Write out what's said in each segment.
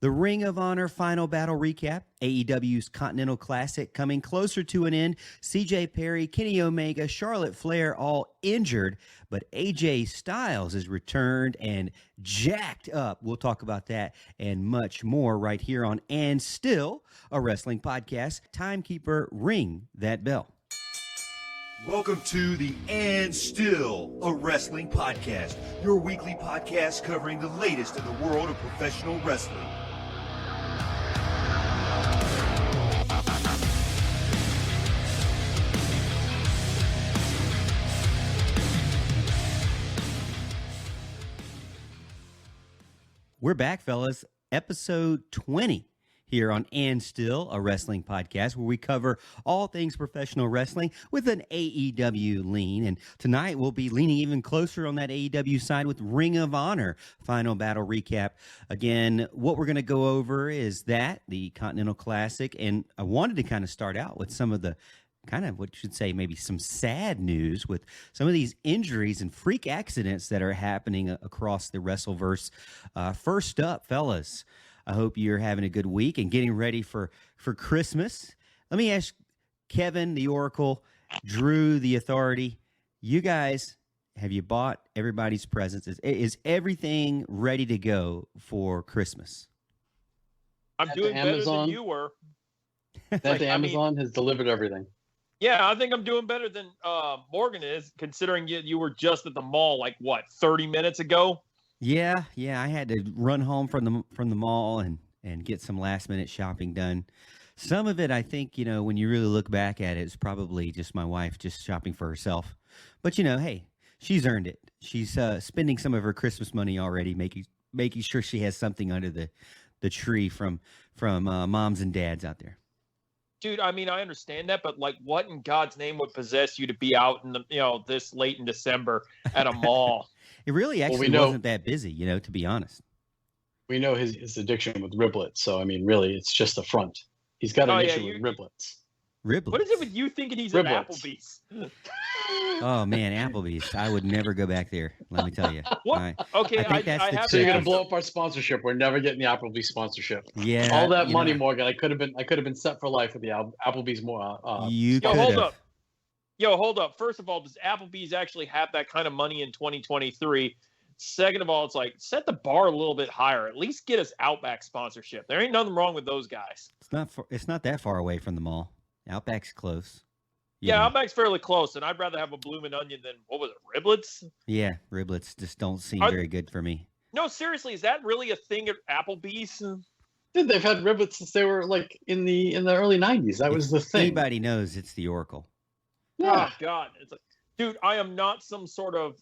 The Ring of Honor Final Battle Recap, AEW's Continental Classic coming closer to an end. CJ Perry, Kenny Omega, Charlotte Flair all injured, but AJ Styles is returned and jacked up. We'll talk about that and much more right here on And Still, a wrestling podcast. Timekeeper, ring that bell. Welcome to the And Still, a wrestling podcast, your weekly podcast covering the latest in the world of professional wrestling. We're back, fellas. Episode 20 here on And Still, a wrestling podcast where we cover all things professional wrestling with an AEW lean. And tonight we'll be leaning even closer on that AEW side with Ring of Honor Final Battle Recap. Again, what we're going to go over is the Continental Classic. And I wanted to kind of start out with some of the kind of what you should say, maybe some sad news with some of these injuries and freak accidents that are happening across the Wrestleverse. First up, fellas, I hope you're having a good week and getting ready for Christmas. Let me ask Kevin, the Oracle, Drew, the Authority. You guys, have you bought everybody's presents? Is everything ready to go for Christmas? I'm doing better than you were. Amazon has delivered everything. Yeah, I think I'm doing better than Morgan is, considering you were just at the mall 30 minutes ago. Yeah, I had to run home from the mall and get some last minute shopping done. Some of it, I think, when you really look back at it, it's probably just my wife just shopping for herself. But hey, she's earned it. She's spending some of her Christmas money already, making sure she has something under the tree from moms and dads out there. Dude, I mean, I understand that, but what in God's name would possess you to be out in the this late in December at a mall? It really actually wasn't that busy, to be honest. We know his addiction with riblets, so I mean, really, it's just a front. He's got an issue with riblets. Riblets. What is it with you thinking he's at Applebee's? Oh man, Applebee's! I would never go back there. Let me tell you. What? So you're gonna blow up our sponsorship. We're never getting the Applebee's sponsorship. Yeah, all that money, Morgan. I could have been set for life with the Applebee's more. Hold up. First of all, does Applebee's actually have that kind of money in 2023? Second of all, it's set the bar a little bit higher. At least get us Outback sponsorship. There ain't nothing wrong with those guys. It's not that far away from the mall. Outback's close. Yeah, Outback's fairly close, and I'd rather have a bloomin' onion than, what was it, riblets? Yeah, riblets just don't seem very good for me. No, seriously, is that really a thing at Applebee's? Dude, they've had riblets since they were in the early 90s. That was the thing. Anybody knows it's the Oracle. Yeah. Oh, God. It's dude, I am not some sort of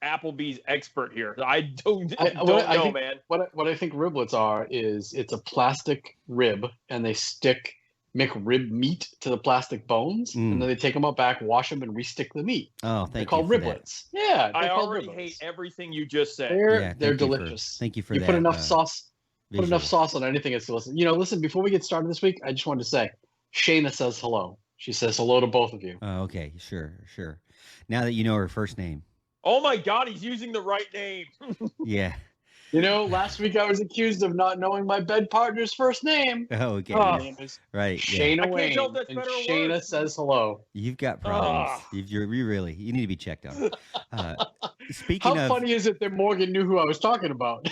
Applebee's expert here. I don't know, man. What I think riblets are is it's a plastic rib, and they stick McRib meat to the plastic bones, and then they take them out back, wash them, and re-stick the meat. Oh, thank you. They're called riblets. Yeah, I already hate everything you just said. They're delicious. Thank you for that. You put enough sauce. Put enough sauce on anything. It's delicious. Listen. Before we get started this week, I just wanted to say, Shayna says hello. She says hello to both of you. Oh, okay, sure. Now that you know her first name. Oh my God, he's using the right name. Yeah. Last week I was accused of not knowing my bed partner's first name. Oh, okay. Her name is right. Shayna Wayne. And Shayna says hello. You've got problems. You need to be checked on. How funny is it that Morgan knew who I was talking about?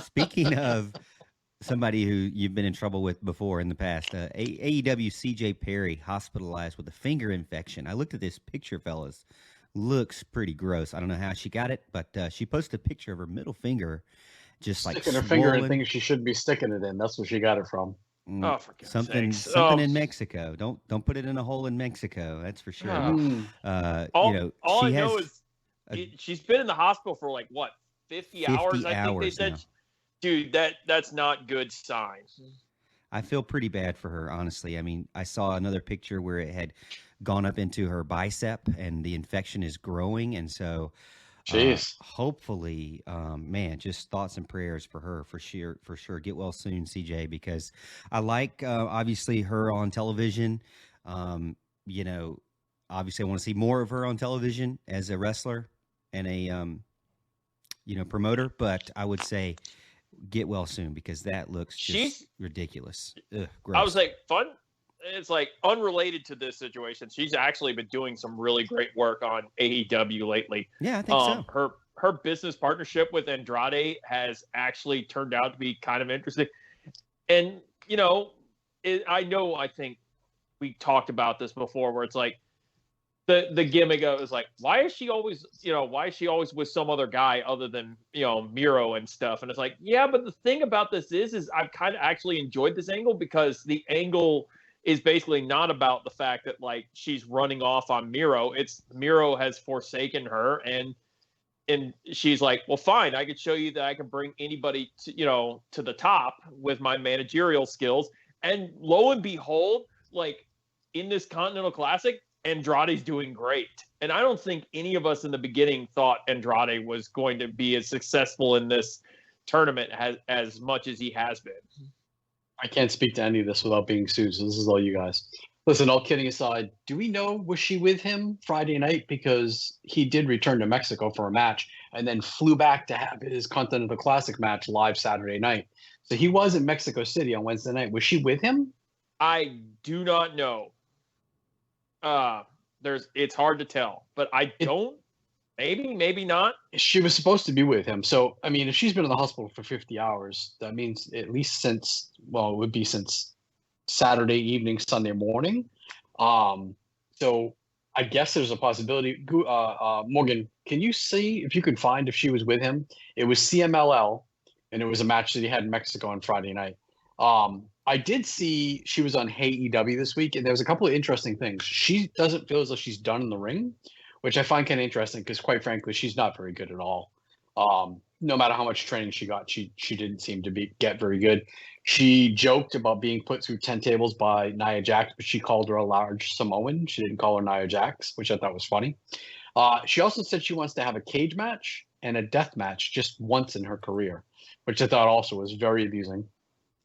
Speaking of somebody who you've been in trouble with before in the past, AEW CJ Perry hospitalized with a finger infection. I looked at this picture, fellas. Looks pretty gross. I don't know how she got it, but she posted a picture of her middle finger just sticking her finger in things she shouldn't be sticking it in. That's where she got it from. Oh, for God's something in Mexico. Don't put it in a hole in Mexico. That's for sure. All I know is she's been in the hospital for 50 hours. I think they said. Now. Dude, that's not good signs. I feel pretty bad for her, honestly. I mean, I saw another picture where it had gone up into her bicep and the infection is growing. And so hopefully, just thoughts and prayers for her for sure. Get well soon, CJ, because I like, obviously, her on television. Obviously I want to see more of her on television as a wrestler and a, promoter. But I would say get well soon because that looks just ridiculous. Ugh, gross. I was like, fun. It's like unrelated to this situation. She's actually been doing some really great work on AEW lately. Yeah, I think so. Her business partnership with Andrade has actually turned out to be kind of interesting. And, I think we talked about this before where it's like the gimmick of is like, why is she always with some other guy other than, Miro and stuff? And it's like, yeah, but the thing about this is I've kind of actually enjoyed this angle because the angle is basically not about the fact that like she's running off on Miro. It's Miro has forsaken her and she's like, well, fine, I could show you that I can bring anybody to the top with my managerial skills. And lo and behold, like in this Continental Classic, Andrade's doing great. And I don't think any of us in the beginning thought Andrade was going to be as successful in this tournament as much as he has been. I can't speak to any of this without being sued. So this is all you guys. Listen, all kidding aside, do we know, was she with him Friday night? Because he did return to Mexico for a match and then flew back to have his Continental Classic match live Saturday night. So he was in Mexico City on Wednesday night. Was she with him? I do not know. It's hard to tell, but maybe not. She was supposed to be with him. So, I mean, if she's been in the hospital for 50 hours, that means at least since Saturday evening, Sunday morning. So I guess there's a possibility. Morgan, can you see if you can find if she was with him? It was CMLL, and it was a match that he had in Mexico on Friday night. I did see she was on AEW this week, and there was a couple of interesting things. She doesn't feel as though she's done in the ring, which I find kind of interesting because, quite frankly, she's not very good at all. No matter how much training she got, she didn't seem to get very good. She joked about being put through 10 tables by Nia Jax, but she called her a large Samoan. She didn't call her Nia Jax, which I thought was funny. She also said she wants to have a cage match and a death match just once in her career, which I thought also was very amusing.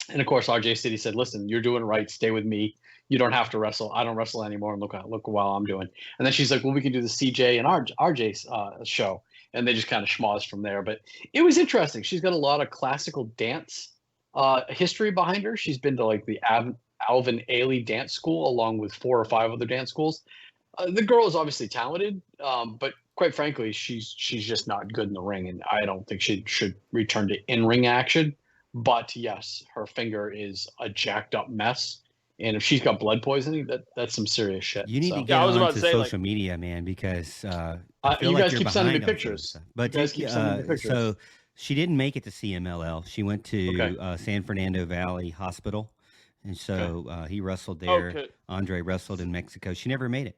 And of course, RJ City said, listen, you're doing right. Stay with me. You don't have to wrestle. I don't wrestle anymore. And look what I'm doing. And then she's like, well, we can do the CJ and RJ's show. And they just kind of schmozzed from there. But it was interesting. She's got a lot of classical dance history behind her. She's been to like the Alvin Ailey dance school along with 4 or 5 other dance schools. The girl is obviously talented, but quite frankly, she's just not good in the ring. And I don't think she should return to in-ring action. But yes, her finger is a jacked up mess. And if she's got blood poisoning, that's some serious shit. You need to get onto social media, man, because I feel you like guys keep sending me pictures. But you guys keep sending me pictures. So she didn't make it to CMLL. She went to San Fernando Valley Hospital, and so he wrestled there. Okay. Andre wrestled in Mexico. She never made it.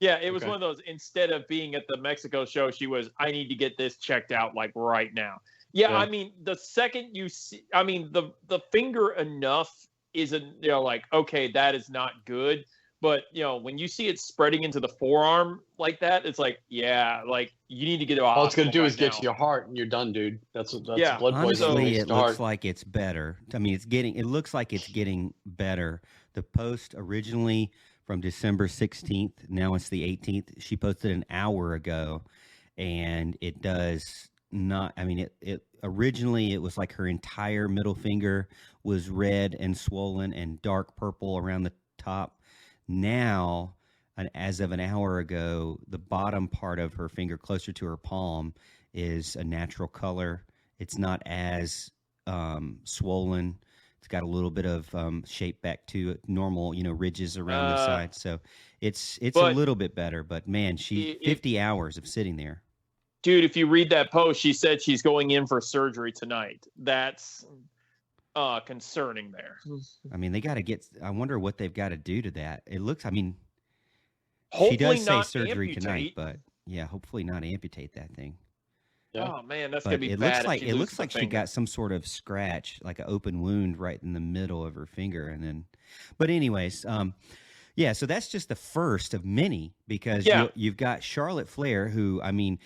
Yeah, it was one of those. Instead of being at the Mexico show, she was, I need to get this checked out like right now. Yeah, I mean, the second you see, I mean, the finger enough isn't, like, okay, that is not good. But, when you see it spreading into the forearm like that, it's like, yeah, like, you need to get to a hospital. All it's going to do is get to your heart and you're done, dude. That's blood poisoning. Honestly, it looks like it's better. I mean, it looks like it's getting better. The post originally from December 16th, now it's the 18th. She posted an hour ago, and it does not, I mean, it originally it was like her entire middle finger was red and swollen and dark purple around the top. Now, as of an hour ago, the bottom part of her finger closer to her palm is a natural color. It's not as swollen. It's got a little bit of shape back to normal, ridges around the side. So it's a little bit better, but man, 50 hours of sitting there. Dude, if you read that post, she said she's going in for surgery tonight. That's concerning there. I mean, they got to I wonder what they've got to do to that. It looks, I mean, hopefully she does say surgery amputate tonight, but yeah, hopefully not amputate that thing. Yeah. Oh man, that's but gonna be bad. It looks like she got some sort of scratch, like an open wound right in the middle of her finger, and then. But anyways, yeah, so that's just the first of many because you've got Charlotte Flair, who, I mean,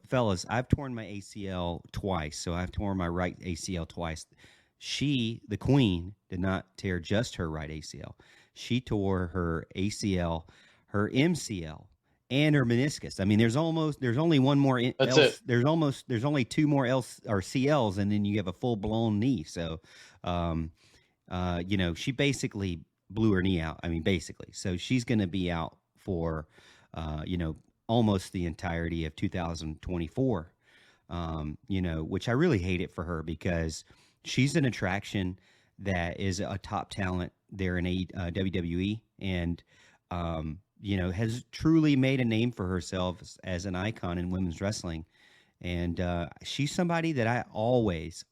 fellas, I've torn my ACL twice, so I've torn my right ACL twice. She, the queen, did not tear just her right ACL. She tore her ACL, her MCL, and her meniscus. I mean, there's only one more. That's it. There's only two more L's or CLs, and then you have a full blown knee. So, she basically blew her knee out. I mean, basically. So she's going to be out for, almost the entirety of 2024. Which I really hate it for her because she's an attraction that is a top talent there in WWE and, has truly made a name for herself as an icon in women's wrestling. And she's somebody that I always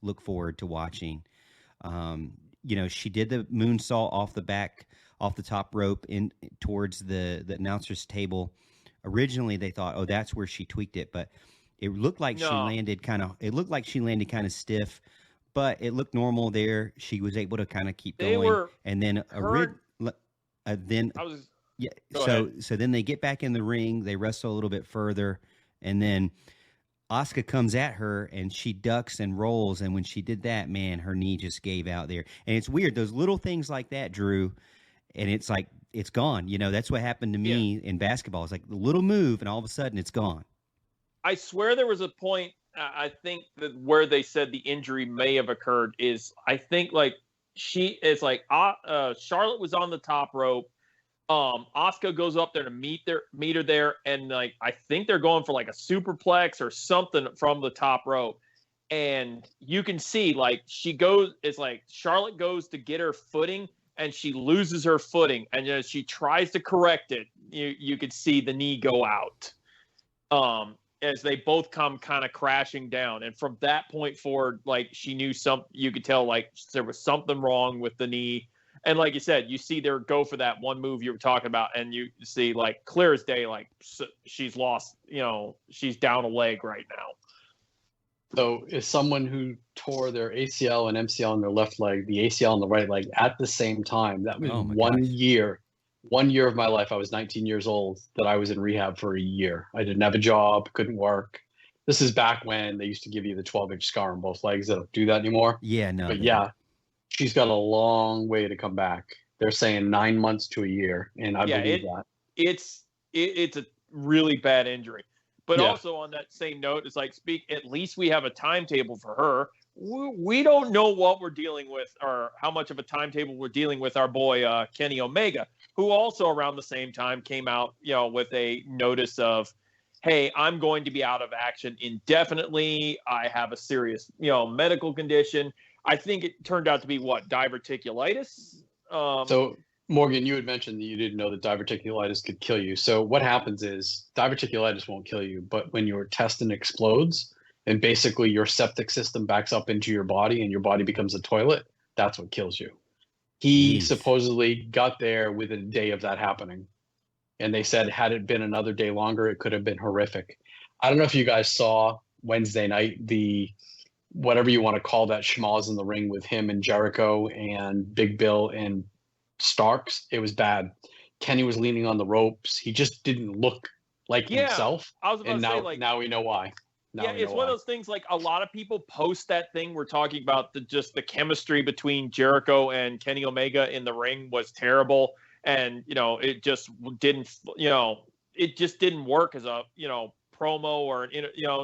look forward to watching. She did the moonsault off the top rope in towards the announcer's table. Originally, they thought, oh, that's where she tweaked it, but it looked like she landed kind of stiff, but it looked normal there. She was able to kind of keep going, and then so then they get back in the ring, they wrestle a little bit further, and then Asuka comes at her and she ducks and rolls, and when she did that, man, her knee just gave out there. And it's weird, those little things like that, Drew, and it's like it's gone. That's what happened to me in basketball. It's like the little move, and all of a sudden it's gone. I swear there was a point, I think, that where they said the injury may have occurred is, I think, like, Charlotte was on the top rope. Asuka goes up there to meet her there, and, like, I think they're going for, like, a superplex or something from the top rope. And you can see, like, Charlotte goes to get her footing, and she loses her footing. And as she tries to correct it, you could see the knee go out. As they both come kind of crashing down. And from that point forward, like, she knew you could tell, like, there was something wrong with the knee. And like you said, you see there go for that one move you were talking about, and you see, like, clear as day, like, she's lost, she's down a leg right now. So as someone who tore their ACL and MCL on their left leg, the ACL on the right leg at the same time, that was 1 year. 1 year of my life, I was 19 years old, that I was in rehab for a year. I didn't have a job, couldn't work. This is back when they used to give you the 12-inch scar on both legs. They don't do that anymore. Yeah, no. But yeah, she's got a long way to come back. They're saying 9 months to a year, and I believe that. It's a really bad injury. But also on that same note, it's like, at least we have a timetable for her. We don't know what we're dealing with or how much of a timetable we're dealing with our boy Kenny Omega, who also around the same time came out, with a notice of, hey, I'm going to be out of action indefinitely. I have a serious, medical condition. I think it turned out to be diverticulitis. So Morgan, you had mentioned that you didn't know that diverticulitis could kill you. So what happens is diverticulitis won't kill you, but when your intestine explodes, and basically your septic system backs up into your body and your body becomes a toilet, that's what kills you. He supposedly got there within a day of that happening. And they said, had it been another day longer, it could have been horrific. I don't know if you guys saw Wednesday night, the whatever you want to call that schmoz in the ring with him and Jericho and Big Bill and Starks. It was bad. Kenny was leaning on the ropes. He just didn't look like himself. I was about to say, like, now we know why. It's one of those things, like, a lot of people post that thing we're talking about, the chemistry between Jericho and Kenny Omega in the ring was terrible, and it just didn't work as a promo or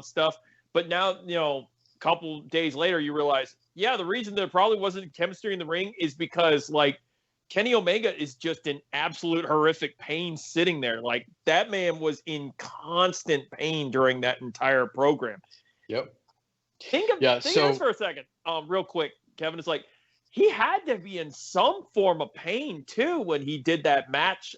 stuff. But now a couple days later you realize, the reason there probably wasn't chemistry in the ring is because, like, Kenny Omega is just in absolute horrific pain sitting there. Like, that man was in constant pain during that entire program. Yep. Think of this for a second, real quick, Kevin. It's like he had to be in some form of pain too when he did that match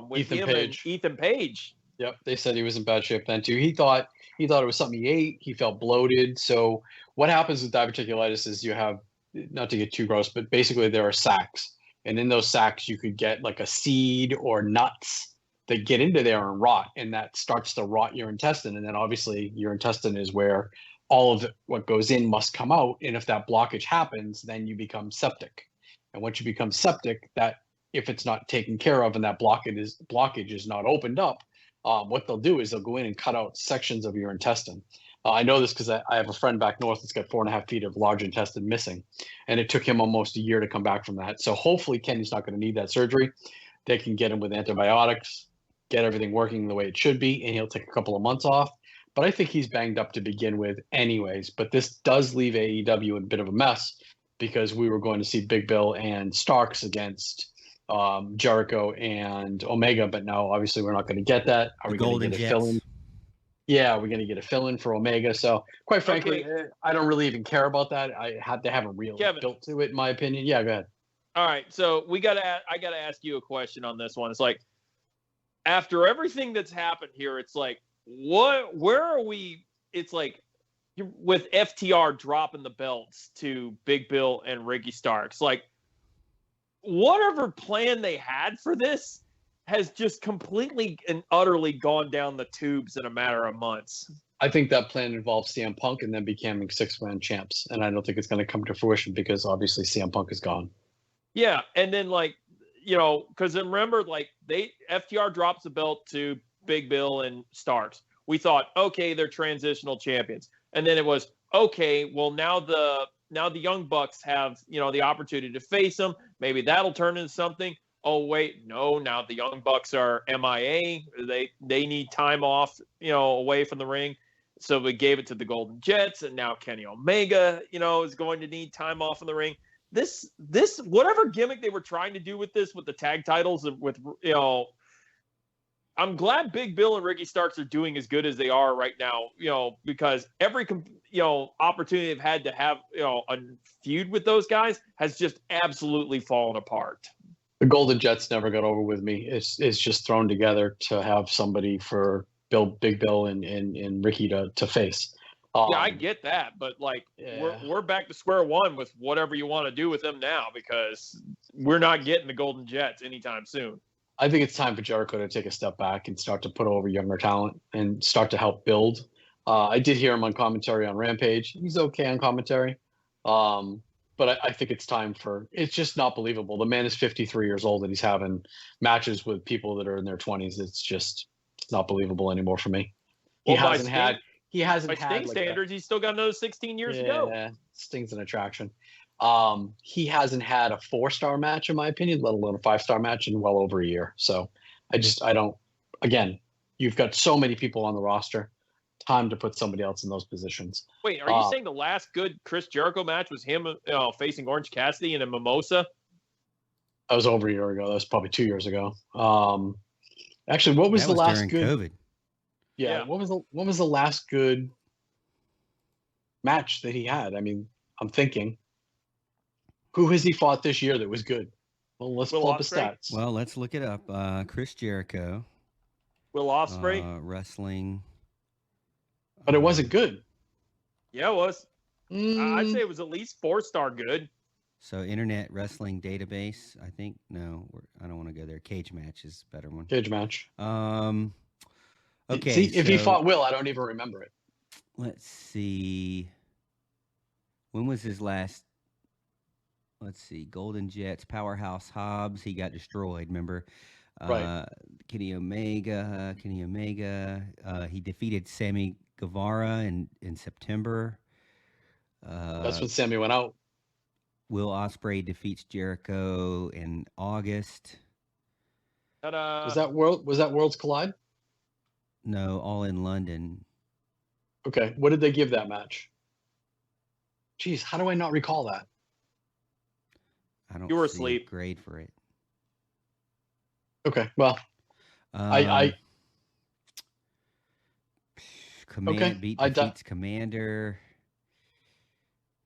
with Ethan Page. Yep, they said he was in bad shape then too. He thought it was something he ate. He felt bloated. So what happens with diverticulitis is you have, not to get too gross, but basically there are sacs. And in those sacs, you could get like a seed or nuts that get into there and rot, and that starts to rot your intestine. And then obviously your intestine is where all of what goes in must come out. And if that blockage happens, then you become septic. And once you become septic, that if it's not taken care of and that blockage is not opened up, what they'll do is they'll go in and cut out sections of your intestine. I know this because I have a friend back north that's got 4.5 feet of large intestine missing, and it took him almost a year to come back from that. So hopefully Kenny's not going to need that surgery. They can get him with antibiotics, get everything working the way it should be, and he'll take a couple of months off. But I think he's banged up to begin with anyways. But this does leave AEW in a bit of a mess because we were going to see Big Bill and Starks against Jericho and Omega, but now obviously we're not going to get that. Are we going to get a fill-in? Yeah, we're going to get a fill-in for Omega. So quite frankly, I don't really even care about that. They haven't really built to it, in my opinion. Yeah, go ahead. All right, so I got to ask you a question on this one. It's like, after everything that's happened here, it's like, where are we? It's like, with FTR dropping the belts to Big Bill and Ricky Starks, like, whatever plan they had for this has just completely and utterly gone down the tubes in a matter of months. I think that plan involved CM Punk and then becoming six-man champs, and I don't think it's going to come to fruition because obviously CM Punk is gone. Yeah, and then because remember, FTR drops the belt to Big Bill and Starks. We thought, okay, they're transitional champions, and then it was okay. Well, now the Young Bucks have the opportunity to face them. Maybe that'll turn into something. Oh wait, no. Now the Young Bucks are MIA. They need time off, away from the ring. So we gave it to the Golden Jets, and now Kenny Omega, is going to need time off in the ring. This whatever gimmick they were trying to do with the tag titles, I'm glad Big Bill and Ricky Starks are doing as good as they are right now, because every opportunity they've had to have a feud with those guys has just absolutely fallen apart. The Golden Jets never got over with me. It's just thrown together to have somebody for Big Bill and Ricky to face. Yeah, I get that, but we're back to square one with whatever you want to do with them now, because we're not getting the Golden Jets anytime soon. I think it's time for Jericho to take a step back and start to put over younger talent and start to help build. I did hear him on commentary on Rampage. He's okay on commentary. But I think it's time it's just not believable. The man is 53 years old and he's having matches with people that are in their 20s. It's not believable anymore for me. He hasn't had Sting standards, he's still got another 16 years to go. Yeah, Sting's an attraction. He hasn't had a 4-star match, in my opinion, let alone a 5-star match in well over a year. So I don't, again, you've got so many people on the roster. Time to put somebody else in those positions. Wait, are you saying the last good Chris Jericho match was him facing Orange Cassidy in a mimosa? That was over a year ago. That was probably 2 years ago. Actually, what was the last good? COVID. Yeah. What was the last good match that he had? I mean, I'm thinking, who has he fought this year that was good? Well, let's pull up the stats. Well, let's look it up. Chris Jericho. Will Ospreay. Wrestling. But it wasn't good. Yeah, it was. I'd say it was at least 4-star good. So Internet Wrestling Database, I think. No, I don't want to go there. Cage Match is a better one. Cage Match. Okay. See, if he fought Will, I don't even remember it. Let's see. When was his last? Let's see. Golden Jets, Powerhouse Hobbs. He got destroyed, remember? Right. Kenny Omega. He defeated Sammy Guevara in September. That's when Sammy went out. Will Ospreay defeats Jericho in August. Ta-da. Was that Worlds Collide? No, All in London. Okay. What did they give that match? Jeez, how do I not recall that? I don't. You were see asleep. a grade for it. Okay. Well, defeats Commander.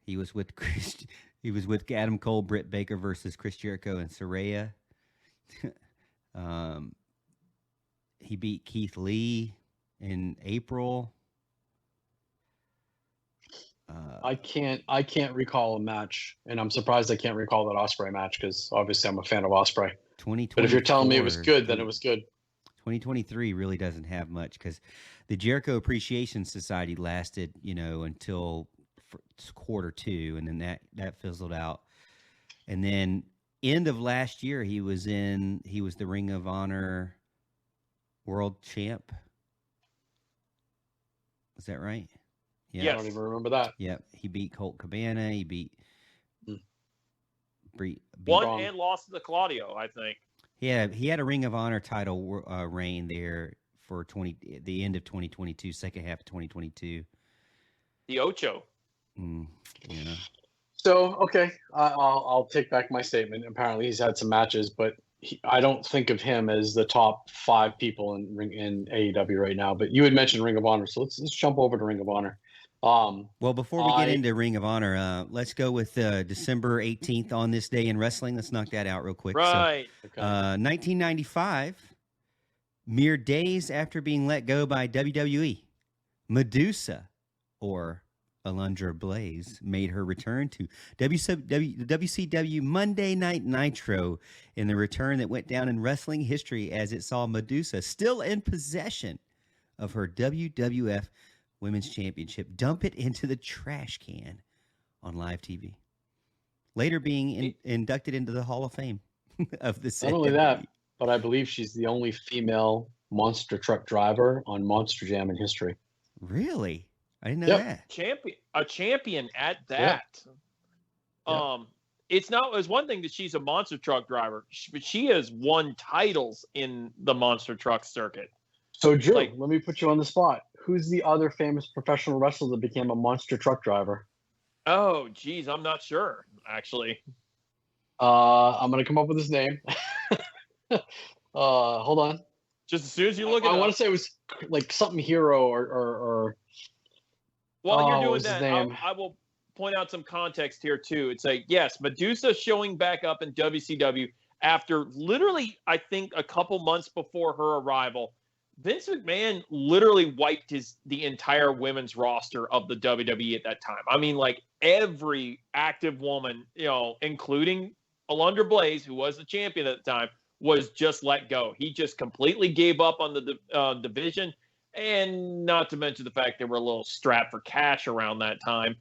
He was with Adam Cole, Britt Baker versus Chris Jericho and Saraya. He beat Keith Lee in April. I can't recall a match, and I'm surprised I can't recall that Ospreay match because obviously I'm a fan of Ospreay. But if you're telling me it was good, then it was good. 2023 really doesn't have much because the Jericho Appreciation Society lasted, until quarter 2, and then that fizzled out. And then end of last year, he was the Ring of Honor World Champ. Is that right? Yeah, yes. I don't even remember that. Yep, he beat Colt Cabana. He beat won and lost to the Claudio, I think. He had a Ring of Honor title reign there for the end of 2022, second half of 2022. The Ocho. Yeah. So, okay, I'll take back my statement. Apparently, he's had some matches, but I don't think of him as the top 5 people in AEW right now. But you had mentioned Ring of Honor, so let's jump over to Ring of Honor. Well, before we get into Ring of Honor, let's go with December 18th on this day in wrestling. Let's knock that out real quick. Right. So, 1995, mere days after being let go by WWE, Medusa, or Alundra Blaze, made her return to WCW Monday Night Nitro in the return that went down in wrestling history as it saw Medusa still in possession of her WWF Women's Championship dump it into the trash can on live TV. Later being inducted into the Hall of Fame of the Not only that, but I believe she's the only female monster truck driver on Monster Jam in history. Really? I didn't know that. A champion at that. Yeah. It's one thing that she's a monster truck driver, but she has won titles in the monster truck circuit. So, Drew, let me put you on the spot. Who's the other famous professional wrestler that became a monster truck driver? Oh, geez, I'm not sure, actually. I'm going to come up with his name. Hold on. Just as soon as you look at it. I want to say it was like something Hero or while you're doing his that, name? I will point out some context here, too. It's like, yes, Medusa showing back up in WCW after literally, I think, a couple months before her arrival. Vince McMahon literally wiped the entire women's roster of the WWE at that time. I mean, like every active woman, including Alundra Blaze, who was the champion at the time, was just let go. He just completely gave up on the division, and not to mention the fact they were a little strapped for cash around that time.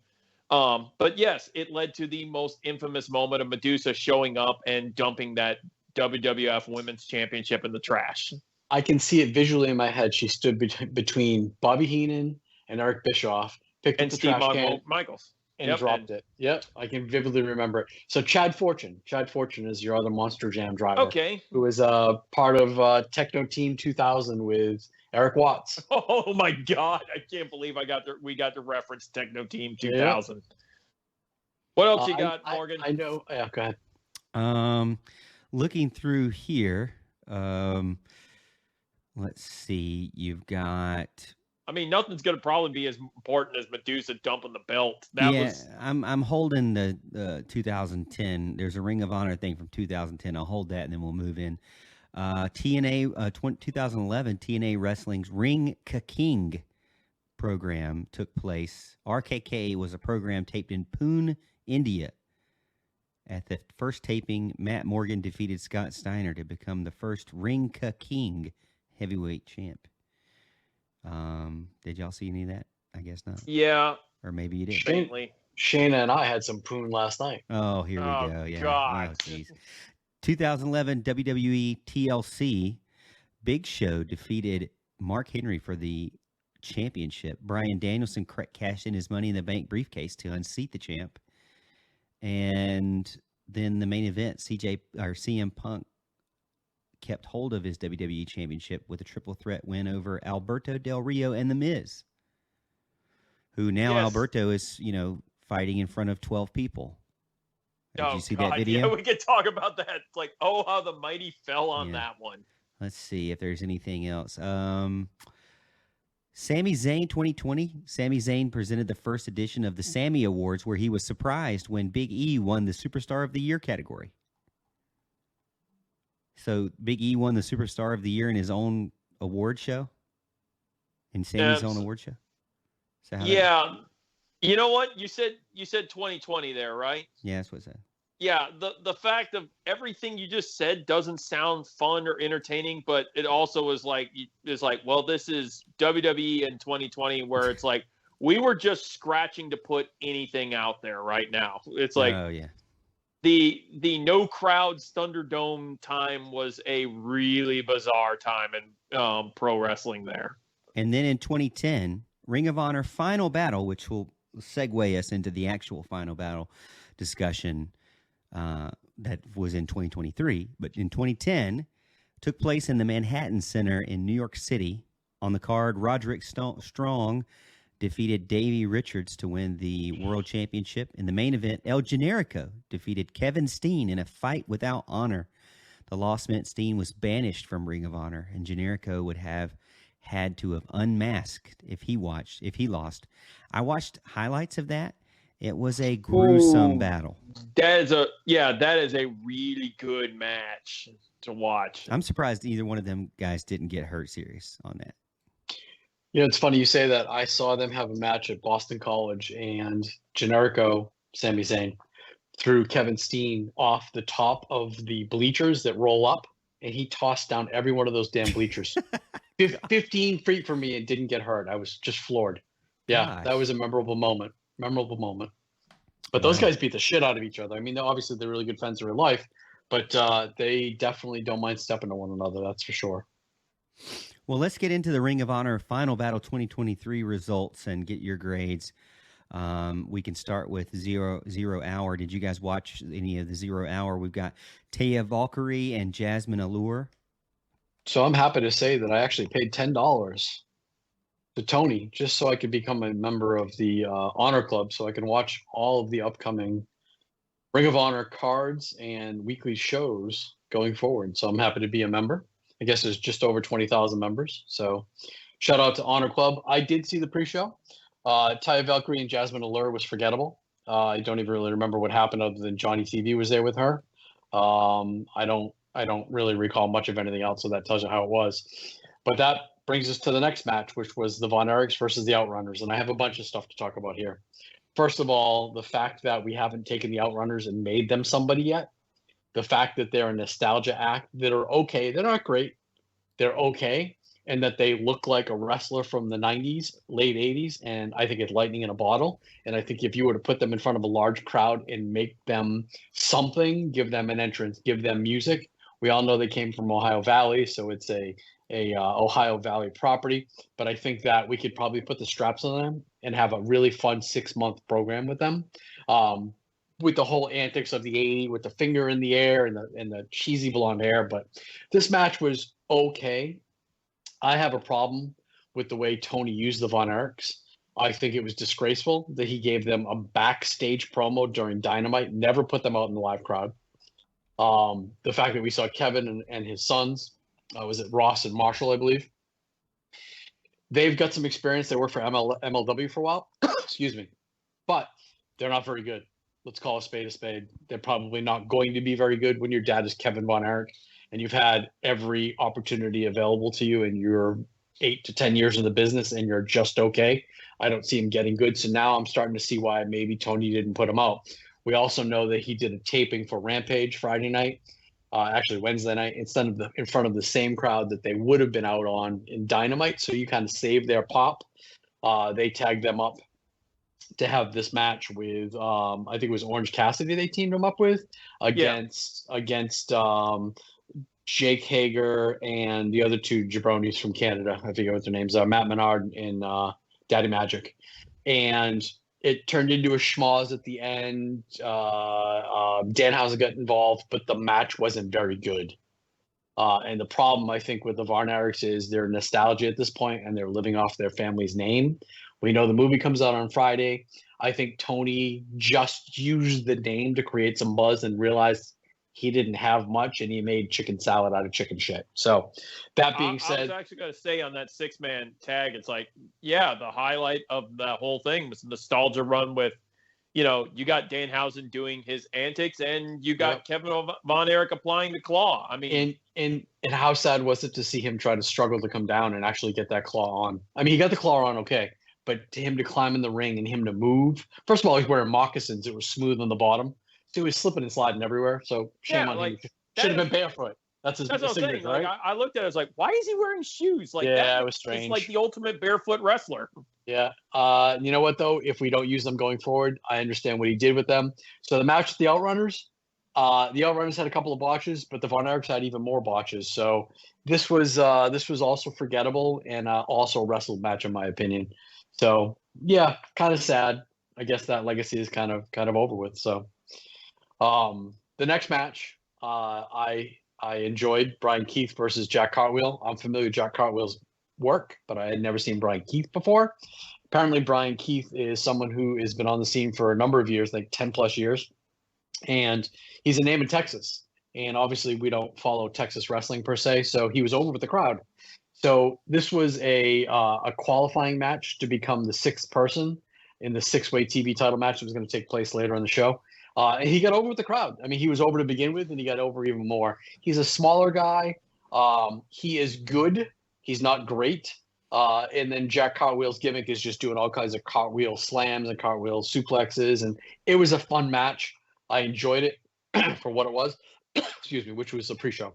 But yes, it led to the most infamous moment of Medusa showing up and dumping that WWF Women's Championship in the trash. I can see it visually in my head. She stood between Bobby Heenan and Eric Bischoff, picked up the Steve trash can, Michaels, and dropped it. Yep, I can vividly remember it. So Chad Fortune is your other Monster Jam driver. Okay. Who was part of Techno Team 2000 with Eric Watts. Oh my God! I can't believe we got to reference Techno Team 2000. Yep. What else you got, Morgan? I know. Yeah, go ahead. Looking through here. Let's see. You've got. I mean, nothing's going to probably be as important as Medusa dumping the belt. I'm holding the 2010. There's a Ring of Honor thing from 2010. I'll hold that, and then we'll move in. TNA 2011 TNA Wrestling's Ring Ka King program took place. RKK was a program taped in Pune, India. At the first taping, Matt Morgan defeated Scott Steiner to become the first Ring Ka King heavyweight champ. Did y'all see any of that? I guess not. Yeah. Or maybe you did. Shayna and I had some poon last night. Oh, here we go. Yeah. God. Oh, jeez. 2011 WWE TLC, Big Show defeated Mark Henry for the championship. Bryan Danielson cashed in his Money in the Bank briefcase to unseat the champ. And then the main event, CM Punk kept hold of his WWE championship with a triple threat win over Alberto Del Rio and The Miz, who now Alberto is, fighting in front of 12 people. Did you see that video? Yeah, we could talk about that. It's like, oh, how the mighty fell on that one. Let's see if there's anything else. Sami Zayn 2020. Sami Zayn presented the first edition of the Sammy Awards, where he was surprised when Big E won the Superstar of the Year category. So Big E won the Superstar of the Year in his own award show? In Sammy's own award show? Yeah. You know what? You said 2020 there, right? Yeah, that's what I said. Yeah, the fact of everything you just said doesn't sound fun or entertaining, but it also is like, well, this is WWE in 2020, where it's like we were just scratching to put anything out there right now. It's like, oh yeah, the no crowds Thunderdome time was a really bizarre time in pro wrestling there. And then in 2010, Ring of Honor Final Battle, which will segue us into the actual Final Battle discussion. that was in 2023. But in 2010, took place in the Manhattan Center in New York City. On the card, Roderick Strong defeated Davey Richards to win the World Championship. In the main event, El Generico defeated Kevin Steen in a fight without honor. The loss meant Steen was banished from Ring of Honor, and Generico would have had to have unmasked if he lost. I watched highlights of that. It was a gruesome battle. That is a really good match to watch. I'm surprised either one of them guys didn't get hurt serious on that. You know, it's funny you say that. I saw them have a match at Boston College, and Generico, Sami Zayn, threw Kevin Steen off the top of the bleachers that roll up, and he tossed down every one of those damn bleachers. 15 feet from me and didn't get hurt. I was just floored. Yeah, Gosh. That was a memorable moment. But those guys beat the shit out of each other. I mean, obviously they're really good friends in real life, but they definitely don't mind stepping to one another. That's for sure. Well, let's get into the Ring of Honor Final Battle 2023 results and get your grades. We can start with Zero Hour. Did you guys watch any of the 0 Hour? We've got Taya Valkyrie and Jasmine Allure. So I'm happy to say that I actually paid $10 to Tony just so I could become a member of the Honor Club, so I can watch all of the upcoming Ring of Honor cards and weekly shows going forward. So I'm happy to be a member. I guess there's just over 20,000 members. So shout out to Honor Club. I did see the pre-show. Taya Valkyrie and Jasmine Allure was forgettable. I don't even really remember what happened other than Johnny TV was there with her. I don't really recall much of anything else, so that tells you how it was. But that brings us to the next match, which was the Von Erichs versus the Outrunners. And I have a bunch of stuff to talk about here. First of all, the fact that we haven't taken the Outrunners and made them somebody yet. The fact that they're a nostalgia act that are okay. They're not great. They're okay. And that they look like a wrestler from the 90s, late 80s. And I think it's lightning in a bottle. And I think if you were to put them in front of a large crowd and make them something, give them an entrance, give them music. We all know they came from Ohio Valley, so it's a Ohio Valley property. But I think that we could probably put the straps on them and have a really fun 6-month program with them. With the whole antics of the 80s, with the finger in the air and the cheesy blonde hair. But this match was okay. I have a problem with the way Tony used the Von Erichs. I think it was disgraceful that he gave them a backstage promo during Dynamite, never put them out in the live crowd. The fact that we saw Kevin and his sons, was it Ross and Marshall, I believe? They've got some experience. They worked for MLW for a while. Excuse me. But they're not very good. Let's call a spade a spade. They're probably not going to be very good when your dad is Kevin Von Erich and you've had every opportunity available to you and you're 8 to 10 years in the business and you're just okay. I don't see him getting good. So now I'm starting to see why maybe Tony didn't put him out. We also know that he did a taping for Rampage Friday night, actually Wednesday night, in front of the same crowd that they would have been out on in Dynamite. So you kind of saved their pop. They tagged them up to have this match with, I think it was Orange Cassidy they teamed him up with against Jake Hager and the other two jabronis from Canada. I forget what their names are, Matt Menard and Daddy Magic. And it turned into a schmoz at the end. Danhausen got involved, but the match wasn't very good. And the problem, I think, with the Von Erichs is they're nostalgia at this point, and they're living off their family's name. We know the movie comes out on Friday. I think Tony just used the name to create some buzz and realized he didn't have much, and he made chicken salad out of chicken shit. So that being said, I was actually going to say on that 6-man tag, it's like, yeah, the highlight of the whole thing was the nostalgia run with, you got Danhausen doing his antics, and you got Kevin Von Erich applying the claw. I mean, and how sad was it to see him try to struggle to come down and actually get that claw on? I mean, he got the claw on okay, but to him to climb in the ring and him to move. First of all, he's wearing moccasins. It was smooth on the bottom. So he was slipping and sliding everywhere. So shame on him. Should have been barefoot. That's what I'm saying. Right? Like, I looked at it, I was like, why is he wearing shoes? Like, it was strange. It's like the ultimate barefoot wrestler. Yeah. You know what, though? If we don't use them going forward, I understand what he did with them. So the match with the Outrunners had a couple of botches, but the Von Erichs had even more botches. So this was also forgettable and also a wrestled match, in my opinion. So, yeah, kind of sad. I guess that legacy is kind of over with. So The next match, I enjoyed Brian Keith versus Jack Cartwheel. I'm familiar with Jack Cartwheel's work, but I had never seen Brian Keith before. Apparently, Brian Keith is someone who has been on the scene for a number of years, like 10 plus years. And he's a name in Texas. And obviously, we don't follow Texas wrestling per se. So he was over with the crowd. So this was a qualifying match to become the sixth person in the six-way TV title match that was going to take place later in the show. And he got over with the crowd. I mean, he was over to begin with, and he got over even more. He's a smaller guy. He is good. He's not great. And then Jack Cartwheel's gimmick is just doing all kinds of cartwheel slams and cartwheel suplexes. And it was a fun match. I enjoyed it for what it was, excuse me, which was a pre-show.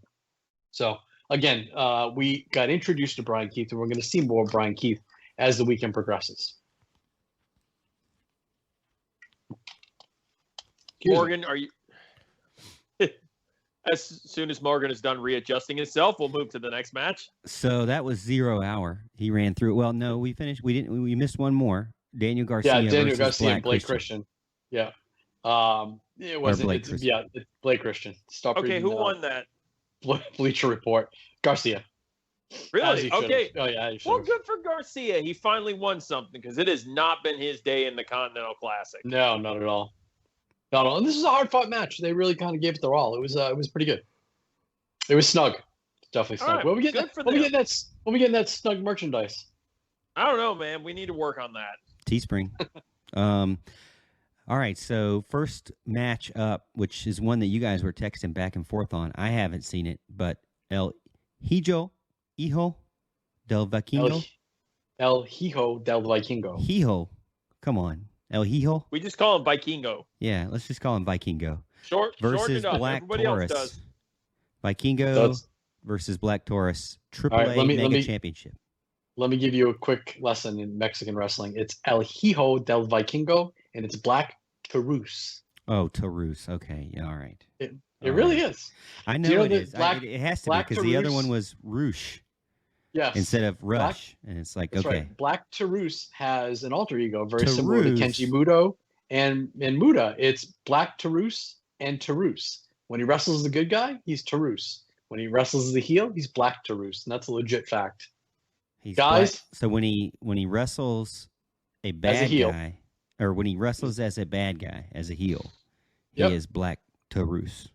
So, again, we got introduced to Brian Keith, and we're going to see more of Brian Keith as the weekend progresses. Morgan, are you? As soon as Morgan is done readjusting himself, we'll move to the next match. So that was 0 hour. He ran through. Well, no, we finished. We didn't. We missed one more. Daniel Garcia. Yeah, Daniel versus Garcia and Blake Christian. Yeah. It wasn't. Blake It's, Christian. yeah, it's Blake Christian. Stop. Okay, reading, who won that? Bleacher Report. Garcia. As Really? he should've. Okay. Oh yeah. He Well, should've. good for Garcia. He finally won something because it has not been his day in the Continental Classic. No, not at all. Not at all. And this is a hard fought match. They really kind of gave it their all. It was pretty good. It was snug. Definitely snug. All right, When we get good for when we them. get that snug merchandise. I don't know, man. We need to work on that. Teespring. All right, so first match up, which is one that you guys were texting back and forth on. I haven't seen it, but El Hijo del Vikingo. El Hijo del Vikingo. Hijo. Come on. El Hijo? We just call him Vikingo. Yeah, let's just call him Vikingo. Shorten Versus it up. Black Everybody Taurus. else does. Vikingo That's- versus Black Taurus. Triple All right, A let Mega me- Championship. Let me give you a quick lesson in Mexican wrestling. It's El Hijo del Vikingo, and it's Black Taurus. Oh, Taurus. Okay, yeah, all right. It All really right. is. I Do know you know it that is. Black- It has to be Black because the other Taurus- one was Roosh Yes. instead of Rush. And it's like, That's okay. right. Black Taurus has an alter ego very similar to Taurus. Kenji Muto and Muda. It's Black Taurus and Taurus. When he wrestles the good guy, he's Taurus. When he wrestles the heel, he's Black Taurus, and that's a legit fact. He's Guys- black. So when he wrestles a bad heel. guy, or when he wrestles as a bad guy, as a heel, Yep. he is Black Taurus.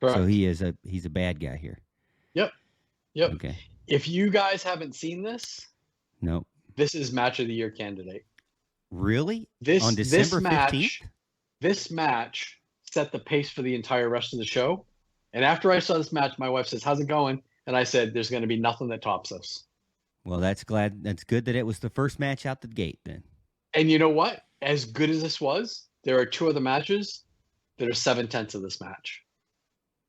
Correct. So he's a bad guy here. Yep. Okay. If you guys haven't seen this, No. this is match of the year candidate. Really? This On December this match, 15th? This match set the pace for the entire rest of the show. And after I saw this match, my wife says, "How's it going?" And I said, "There's going to be nothing that tops this." Well, that's good that it was the first match out the gate then. And you know what? As good as this was, there are two other matches that are 7/10 of this match.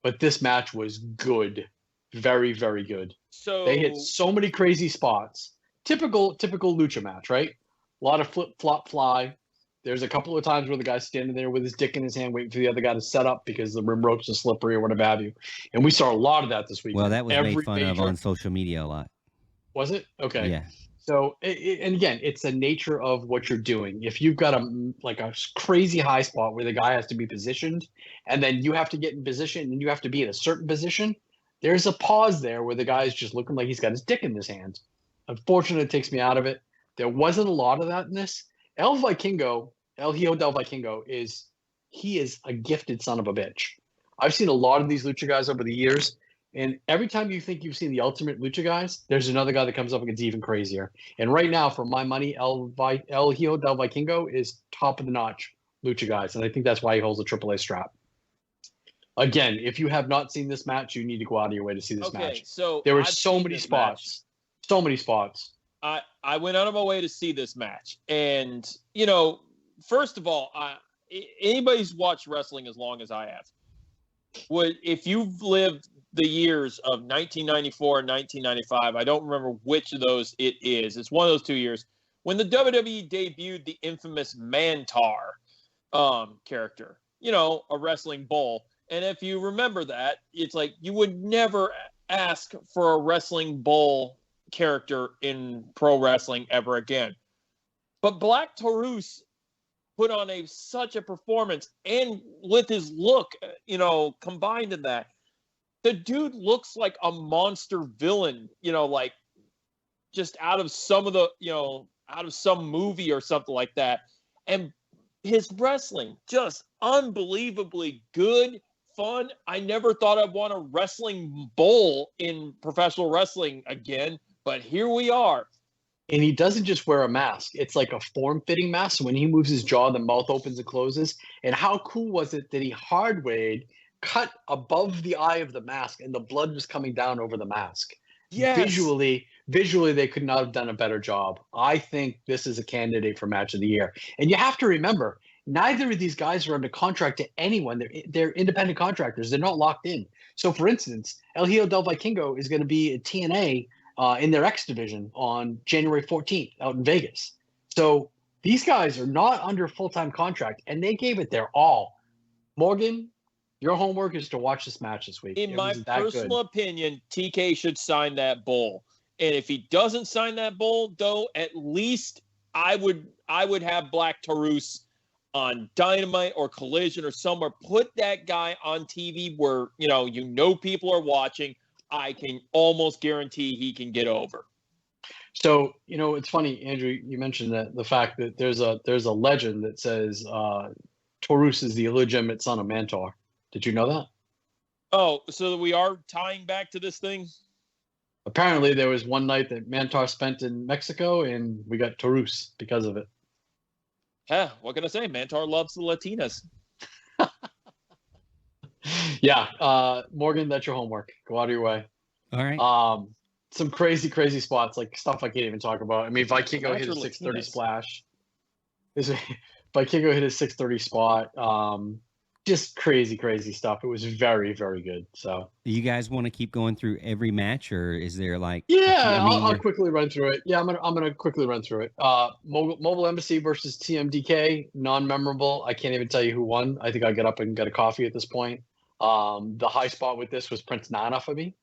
But this match was good. Very, very good. So They hit so many crazy spots. Typical lucha match, right? A lot of flip, flop, fly. There's a couple of times where the guy's standing there with his dick in his hand waiting for the other guy to set up because the rim ropes are slippery or whatever have you. And we saw a lot of that this week. Well, that was Every made fun of major- on social media a lot. Was it? Okay. Yeah. So, and again, it's the nature of what you're doing. If you've got a crazy high spot where the guy has to be positioned, and then you have to get in position, and you have to be in a certain position, there's a pause there where the guy's just looking like he's got his dick in his hand. Unfortunately, it takes me out of it. There wasn't a lot of that in this. El Hijo del Vikingo is a gifted son of a bitch. I've seen a lot of these lucha guys over the years. And every time you think you've seen the ultimate lucha guys, there's another guy that comes up and gets even crazier. And right now, for my money, El Hijo del Vikingo is top of the notch lucha guys. And I think that's why he holds the AAA strap. Again, if you have not seen this match, you need to go out of your way to see this okay, match. so There were I've so seen many this match. spots. So many spots. I went out of my way to see this match, and first of all, anybody who's watched wrestling as long as I have, if you've lived the years of 1994 and 1995, I don't remember which of those it is. It's one of those 2 years when the WWE debuted the infamous Mantar character, a wrestling bull. And if you remember that, it's like you would never ask for a wrestling bull character in pro wrestling ever again. But Black Taurus put on such a performance, and with his look, combined in that, the dude looks like a monster villain, like just out of some of the, out of some movie or something like that. And his wrestling, just unbelievably good, fun. I never thought I'd want a wrestling bowl in professional wrestling again, but here we are. And he doesn't just wear a mask. It's like a form-fitting mask. So when he moves his jaw, the mouth opens and closes. And how cool was it that he hard-weighed, cut above the eye of the mask, and the blood was coming down over the mask? Yes. Visually, they could not have done a better job. I think this is a candidate for match of the year. And you have to remember, neither of these guys are under contract to anyone. They're independent contractors. They're not locked in. So, for instance, El Hijo del Vikingo is going to be at TNA in their X division on January 14th out in Vegas. So these guys are not under full-time contract, and they gave it their all. Morgan, your homework is to watch this match this week. In my personal opinion, TK should sign that bull. And if he doesn't sign that bull, though, at least I would have Black Taurus on Dynamite or Collision or somewhere. Put that guy on TV where people are watching. I can almost guarantee he can get over. So, it's funny, Andrew, you mentioned that the fact that there's a legend that says Taurus is the illegitimate son of Mantar. Did you know that? Oh, so we are tying back to this thing? Apparently, there was one night that Mantar spent in Mexico, and we got Taurus because of it. Yeah, what can I say? Mantar loves the Latinas. Yeah, Morgan, that's your homework. Go out of your way. All right. Some crazy stuff, like stuff I can't even talk about. I mean, Vikingo hit a 630 splash. Vikingo hit a 630 spot. Just crazy stuff. It was very, very good. So, do you guys want to keep going through every match, or is there like? Yeah, I'll quickly run through it. Yeah, I'm gonna quickly run through it. Mobile Embassy versus TMDK, non-memorable. I can't even tell you who won. I think I got up and got a coffee at this point. The high spot with this was Prince Nana for me.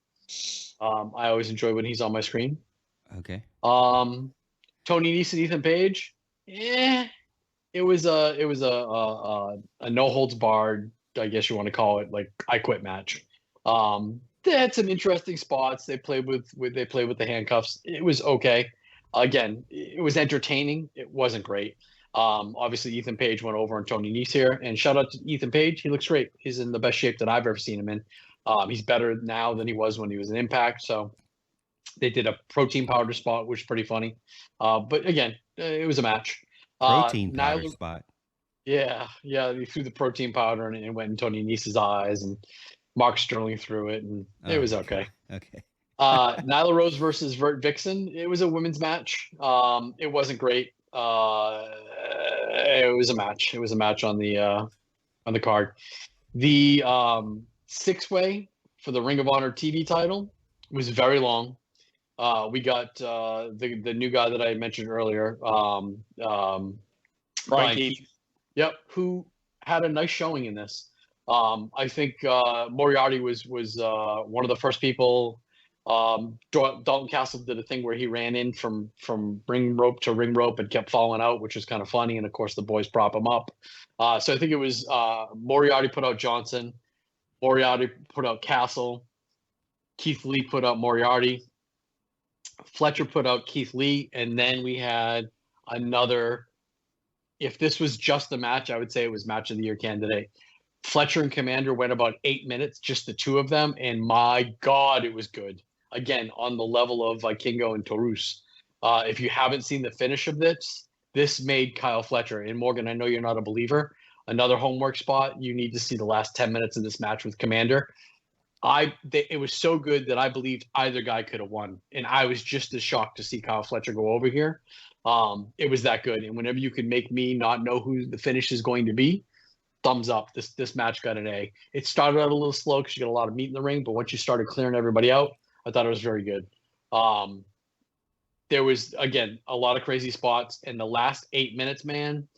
I always enjoy when he's on my screen. Okay. Tony Nese and Ethan Page. It was a no holds barred, I guess you want to call it, like I quit match. They had some interesting spots. They played with the handcuffs. It was okay. Again, it was entertaining. It wasn't great. Obviously Ethan Page went over on Tony Nese here, and shout out to Ethan Page. He looks great. He's in the best shape that I've ever seen him in. He's better now than he was when he was in Impact. So they did a protein powder spot, which is pretty funny. But again, it was a match. Protein powder spot. Yeah. He threw the protein powder and it went in Tony Nese's eyes, and Mark Sterling threw it, and it was okay. Okay. Nyla Rose versus Vert Vixen. It was a women's match. It wasn't great. It was a match. It was a match on the card. The 6-way for the Ring of Honor TV title was very long. We got the new guy that I mentioned earlier, Brian Keith. Yep, who had a nice showing in this. I think Moriarty was one of the first people. Dalton Castle did a thing where he ran in from ring rope to ring rope and kept falling out, which was kind of funny. And of course, the boys prop him up. So I think it was Moriarty put out Johnson. Moriarty put out Castle. Keith Lee put out Moriarty. Fletcher put out Keith Lee. And then we had another. If this was just a match, I would say it was match of the year candidate. Fletcher and Commander went about 8 minutes, just the two of them. And my God, it was good. Again, on the level of Vikingo and Taurus. If you haven't seen the finish of this made Kyle Fletcher. And Morgan, I know you're not a believer. Another homework spot. You need to see the last 10 minutes of this match with Commander. It was so good that I believed either guy could have won. And I was just as shocked to see Kyle Fletcher go over here. It was that good. And whenever you can make me not know who the finish is going to be, thumbs up. This match got an A. It started out a little slow because you got a lot of meat in the ring, but once you started clearing everybody out, I thought it was very good. There was, again, a lot of crazy spots. And the last 8 minutes, man,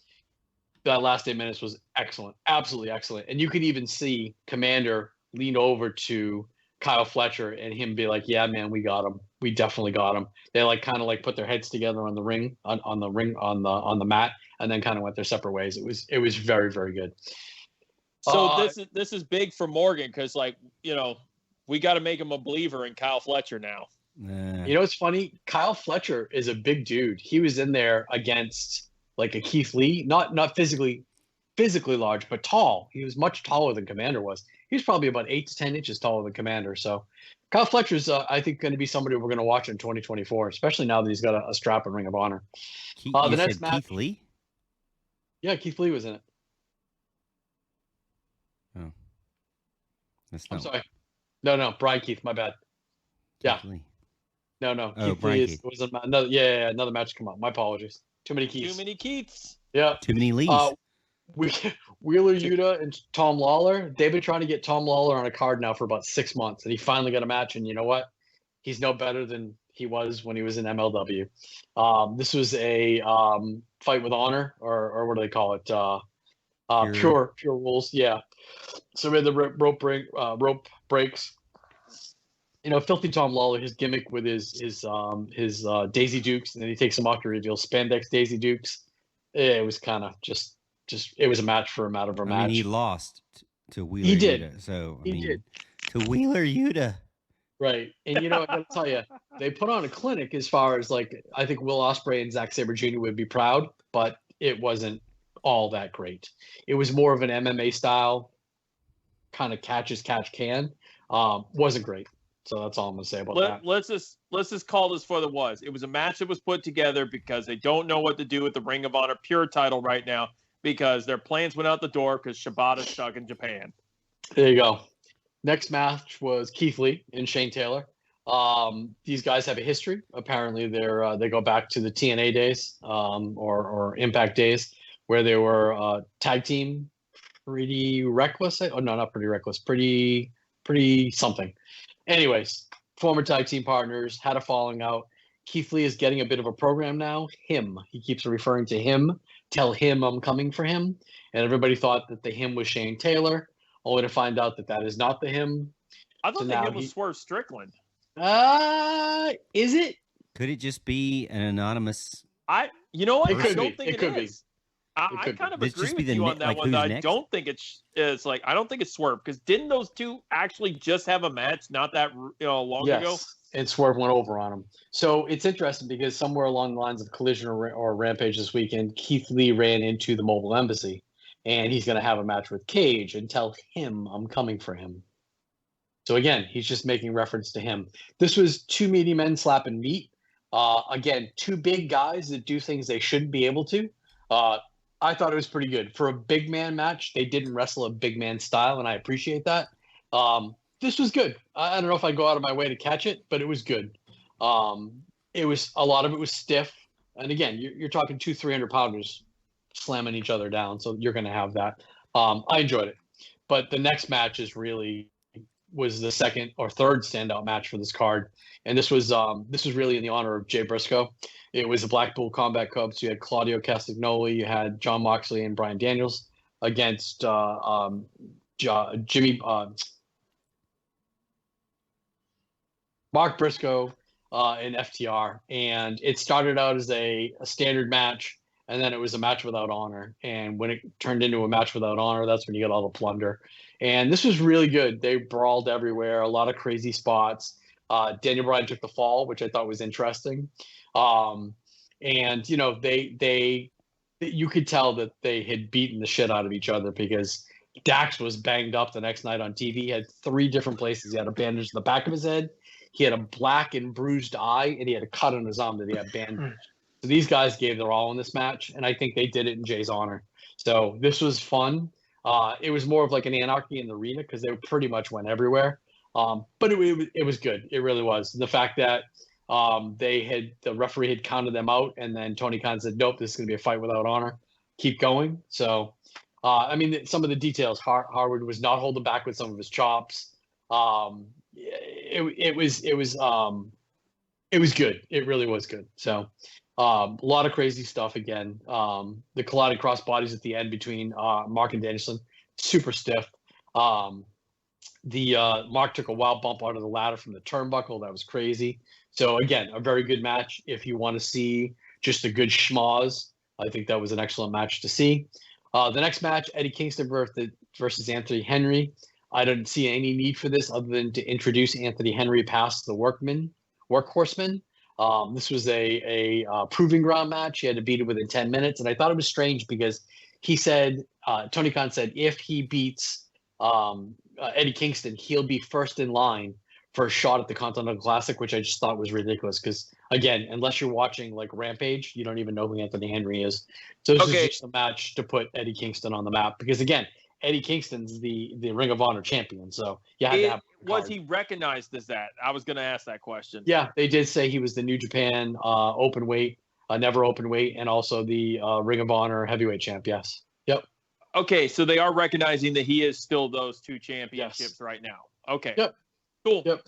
that last 8 minutes was excellent. Absolutely excellent. And you could even see Commander lean over to Kyle Fletcher and him be like, yeah, man, we got him. We definitely got him. They kind of put their heads together on the ring, on the mat, and then kind of went their separate ways. It was very, very good. So this is big for Morgan because, like, we got to make him a believer in Kyle Fletcher now. You know, it's funny. Kyle Fletcher is a big dude. He was in there against like a Keith Lee, not physically large, but tall. He was much taller than Commander was. He was probably about 8 to 10 inches taller than Commander. So Kyle Fletcher's, I think, going to be somebody we're going to watch in 2024, especially now that he's got a strap and Ring of Honor. The next match, Keith Lee? Yeah, Keith Lee was in it. Oh. I'm sorry. No, Brian Keith, my bad. Yeah. Lee. No. Oh, Keith Lee was another match come up. My apologies. Too many Keiths. Too many Keiths. Yeah. Too many Lees. Wheeler Yuta and Tom Lawler, they've been trying to get Tom Lawler on a card now for about 6 months, and he finally got a match, and you know what? He's no better than he was when he was in MLW. This was a fight with honor, or what do they call it? Pure rules, yeah. So we had the rope breaks. You know, Filthy Tom Lawler, his gimmick with his Daisy Dukes, and then he takes them off to reveal spandex Daisy Dukes. It was kind of just it was a match for a matter of a match. I mean, he lost to Wheeler He did. Yuta. So, He did. To Wheeler Yuta. Right. And, you know, I got to tell you, they put on a clinic as far as, like, I think Will Ospreay and Zack Sabre Jr. would be proud, but it wasn't all that great. It was more of an MMA style, kind of catch as catch can. Wasn't great. So that's all I'm going to say about that. Let's just call this for the was. It was a match that was put together because they don't know what to do with the Ring of Honor Pure title right now because their plans went out the door because Shibata's stuck in Japan. There you go. Next match was Keith Lee and Shane Taylor. These guys have a history. Apparently, they go back to the TNA days or Impact days where they were tag team Pretty Reckless. Oh no, not Pretty Reckless. Pretty something. Anyways, former tag team partners had a falling out. Keith Lee is getting a bit of a program now. He keeps referring to him. Tell him I'm coming for him. And everybody thought that the him was Shane Taylor, only to find out that is not the him. I thought the him was Swerve Strickland. Is it? Could it just be an anonymous? You know what? It could don't be. think it is. I kind of This agree just be with the you ne- on that like one. who's I next? don't think it's like I don't think it's Swerve because didn't those two actually just have a match not that long ago? And Swerve went over on him. So it's interesting because somewhere along the lines of Collision or Rampage this weekend, Keith Lee ran into the Mobile Embassy, and he's going to have a match with Cage and tell him I'm coming for him. So again, he's just making reference to him. This was two meaty men slapping meat. Again, two big guys that do things they shouldn't be able to. I thought it was pretty good. For a big man match, they didn't wrestle a big man style, and I appreciate that. This was good. I don't know if I go out of my way to catch it, but it was good. It was a lot of it was stiff. And again, you're talking 300 pounders slamming each other down. So you're going to have that. I enjoyed it, but the next match was the second or third standout match for this card. And this was really in the honor of Jay Briscoe. It was the Blackpool Combat Cubs. You had Claudio Castagnoli, you had John Moxley and Bryan Daniels against Mark Briscoe and FTR. And it started out as a standard match, and then it was a match without honor. And when it turned into a match without honor, that's when you get all the plunder. And this was really good. They brawled everywhere, a lot of crazy spots. Daniel Bryan took the fall, which I thought was interesting. And you know, you could tell that they had beaten the shit out of each other because Dax was banged up the next night on TV. He had 3 different places. He had a bandage in the back of his head. He had a black and bruised eye, and he had a cut on his arm that he had bandaged. So these guys gave their all in this match, and I think they did it in Jay's honor. So this was fun. It was more of like an anarchy in the arena because they pretty much went everywhere. But it was good. It really was. The fact that the referee had counted them out, and then Tony Khan said, "Nope, this is going to be a fight without honor. Keep going." So, I mean, some of the details. Harwood was not holding back with some of his chops. It was good. It really was good. So, a lot of crazy stuff again. The colliding cross bodies at the end between Mark and Danielson, super stiff. Mark took a wild bump out of the ladder from the turnbuckle. That was crazy. So again, a very good match. If you want to see just a good schmoz, I think that was an excellent match to see. The next match, Eddie Kingston versus versus Anthony Henry. I don't see any need for this other than to introduce Anthony Henry past the workhorseman. This was a proving ground match. He had to beat it within 10 minutes. And I thought it was strange because he said, Tony Khan said, if he beats Eddie Kingston, he'll be first in line for a shot at the Continental Classic, which I just thought was ridiculous. Because, again, unless you're watching like Rampage, you don't even know who Anthony Henry is. So this is just a match to put Eddie Kingston on the map. Because, again, Eddie Kingston's the Ring of Honor champion, so you had to have. Was he recognized as that? I was going to ask that question. Yeah, they did say he was the New Japan open weight, never open weight, and also the Ring of Honor heavyweight champ. Yes. Yep. Okay, so they are recognizing that he is still those two championships right now. Okay. Yep. Cool. Yep.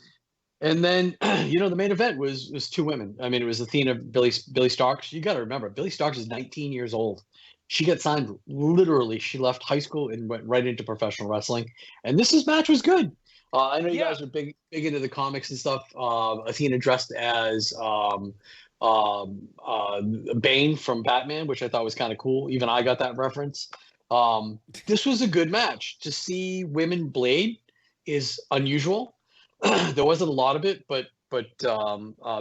And then the main event was two women. I mean, it was Athena, Billy Starks. You got to remember, Billy Starks is 19 years old. She got signed literally. She left high school and went right into professional wrestling. And this match was good. I know you guys are big into the comics and stuff. Athena dressed as Bane from Batman, which I thought was kind of cool. Even I got that reference. This was a good match. To see women blade is unusual. There wasn't a lot of it, but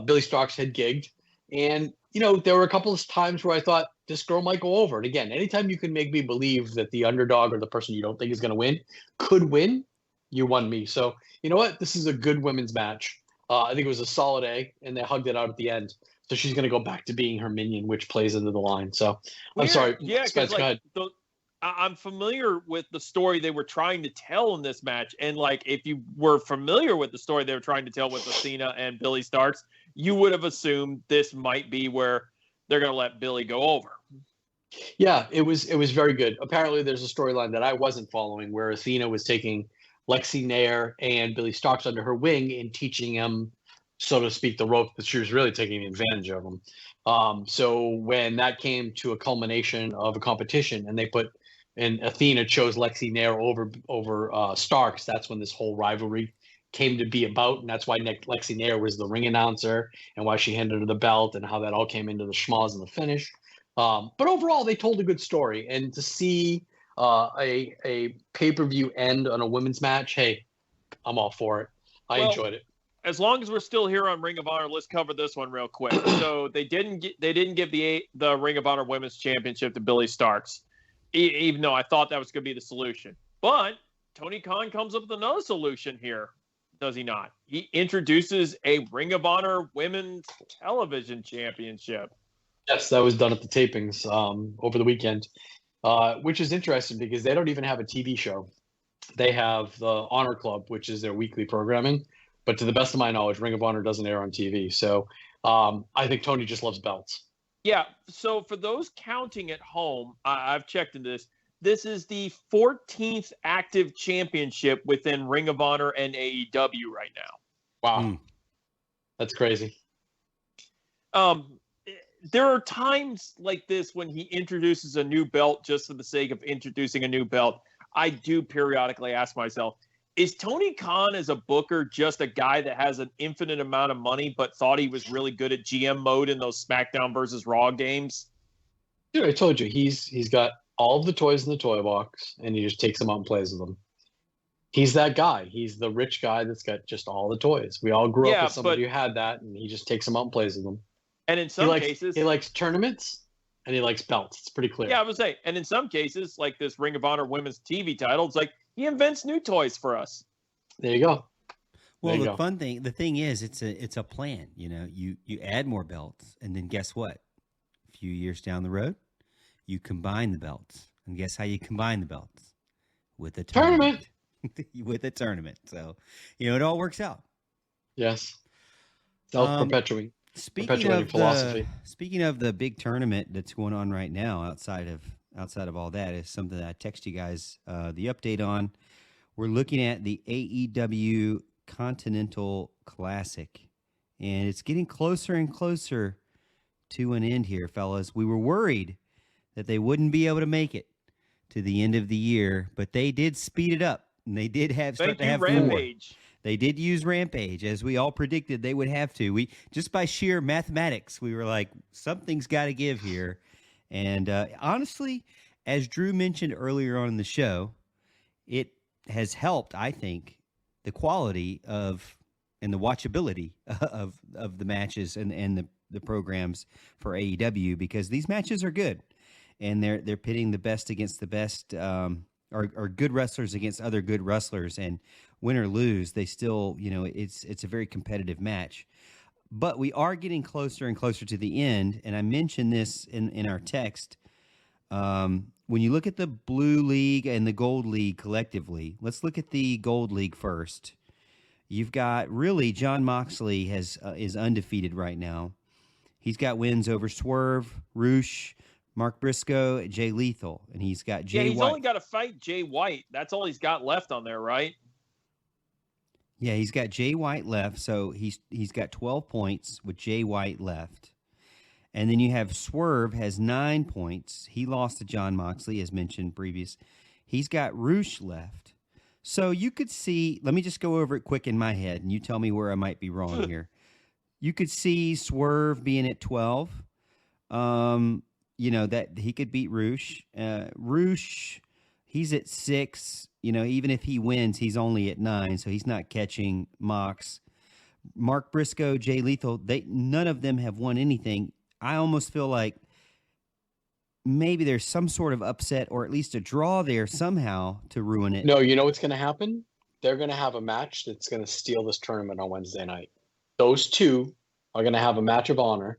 Billy Starks had gigged. And, there were a couple of times where I thought this girl might go over. And again, anytime you can make me believe that the underdog or the person you don't think is going to win could win, you won me. So, you know what? This is a good women's match. I think it was a solid A, and they hugged it out at the end. So she's going to go back to being her minion, which plays into the line. So I'm sorry. Yeah, Spence, go ahead. I'm familiar with the story they were trying to tell in this match. And if you were familiar with the story they were trying to tell with Athena and Billy Starks, you would have assumed this might be where they're going to let Billy go over. Yeah, it was very good. Apparently there's a storyline that I wasn't following where Athena was taking Lexi Nair and Billy Starks under her wing and teaching them, so to speak, the ropes, but she was really taking advantage of them. So when that came to a culmination of a competition and Athena chose Lexi Nair over Starks, that's when this whole rivalry came to be about, and that's why Lexi Nair was the ring announcer and why she handed her the belt and how that all came into the schmoz in the finish. But overall, they told a good story, and to see a pay-per-view end on a women's match, hey, I'm all for it. I enjoyed it. As long as we're still here on Ring of Honor, let's cover this one real quick. So they didn't give the Ring of Honor Women's Championship to Billy Starks, even though I thought that was going to be the solution. But Tony Khan comes up with another solution here, does he not? He introduces a Ring of Honor Women's Television Championship. Yes, that was done at the tapings over the weekend, which is interesting because they don't even have a TV show. They have the Honor Club, which is their weekly programming. But to the best of my knowledge, Ring of Honor doesn't air on TV. So I think Tony just loves belts. Yeah. So for those counting at home, I've checked into this. This is the 14th active championship within Ring of Honor and AEW right now. Wow. That's crazy. There are times like this when he introduces a new belt just for the sake of introducing a new belt. I do periodically ask myself, is Tony Khan as a booker just a guy that has an infinite amount of money but thought he was really good at GM mode in those SmackDown versus Raw games? Dude, I told you, he's got all of the toys in the toy box, and he just takes them out and plays with them. He's that guy. He's the rich guy that's got just all the toys. We all grew up with somebody who had that, and he just takes them out and plays with them. And in some cases... He likes tournaments, and he likes belts. It's pretty clear. Yeah, I would say. And in some cases, like this Ring of Honor Women's TV title, it's like he invents new toys for us. There you go. Well, the thing is, it's a plan. You add more belts, and then guess what? A few years down the road, you combine the belts, and guess how you combine the belts? With a tournament. With a tournament. So, it all works out. Yes. Self-perpetuating. Speaking of the big tournament that's going on right now, outside of all that, is something that I text you guys the update on. We're looking at the AEW Continental Classic, and it's getting closer and closer to an end here, fellas. We were worried that they wouldn't be able to make it to the end of the year, but they did speed it up, and they did have Rampage. They did use Rampage, as we all predicted they would have to. We just by sheer mathematics, we were like, something's got to give here. And honestly, as Drew mentioned earlier on in the show, it has helped, I think, the quality of and the watchability of the matches and the programs for AEW, because these matches are good, and they're pitting the best against the best, or good wrestlers against other good wrestlers, and win or lose, they still, it's a very competitive match. But we are getting closer and closer to the end, and I mentioned this in our text. When you look at the Blue League and the Gold League collectively, let's look at the Gold League first. You've got really Jon Moxley is undefeated right now. He's got wins over Swerve, Roosh, Mark Briscoe, Jay Lethal, and he's got Jay White. He's only got to fight Jay White. That's all he's got left on there, right? Yeah, he's got Jay White left, so he's got 12 points with Jay White left. And then you have Swerve has 9 points. He lost to Jon Moxley, as mentioned previous. He's got Roosh left. So you could see, let me just go over it quick in my head, and you tell me where I might be wrong here. You could see Swerve being at 12. That he could beat Roosh. Roosh, he's at 6. Even if he wins, he's only at 9, so he's not catching Mox. Mark Briscoe, Jay Lethal, none of them have won anything. I almost feel like maybe there's some sort of upset or at least a draw there somehow to ruin it. No, you know what's going to happen? They're going to have a match that's going to steal this tournament on Wednesday night. Those two are going to have a match of honor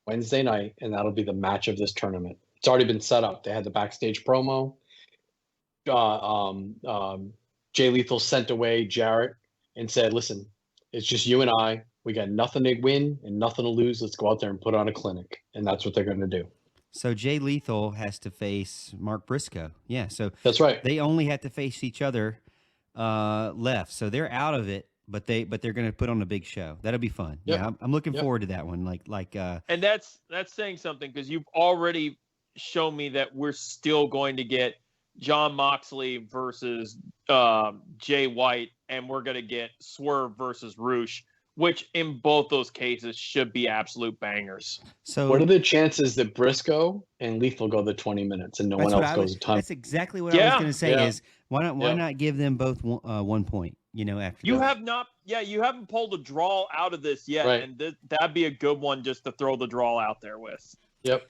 Wednesday night, and that'll be the match of this tournament. It's already been set up. They had the backstage promo. Jay Lethal sent away Jarrett and said, listen, it's just you and I. We got nothing to win and nothing to lose. Let's go out there and put on a clinic. And that's what they're going to do. So Jay Lethal has to face Mark Briscoe. Yeah, so that's right. They only have to face each other left. So they're out of it, but they're going to put on a big show. That'll be fun. Yep. Yeah, I'm looking forward to that one. And that's saying something, because you've already shown me that we're still going to get Jon Moxley versus Jay White, and we're going to get Swerve versus Roosh, which in both those cases should be absolute bangers. So what are the chances that Briscoe and Lethal go the 20 minutes and no one else goes a ton? That's exactly what I was going to say is why not give them both 1 point, after you that. You haven't pulled a draw out of this yet. Right. And that'd be a good one just to throw the draw out there with. Yep.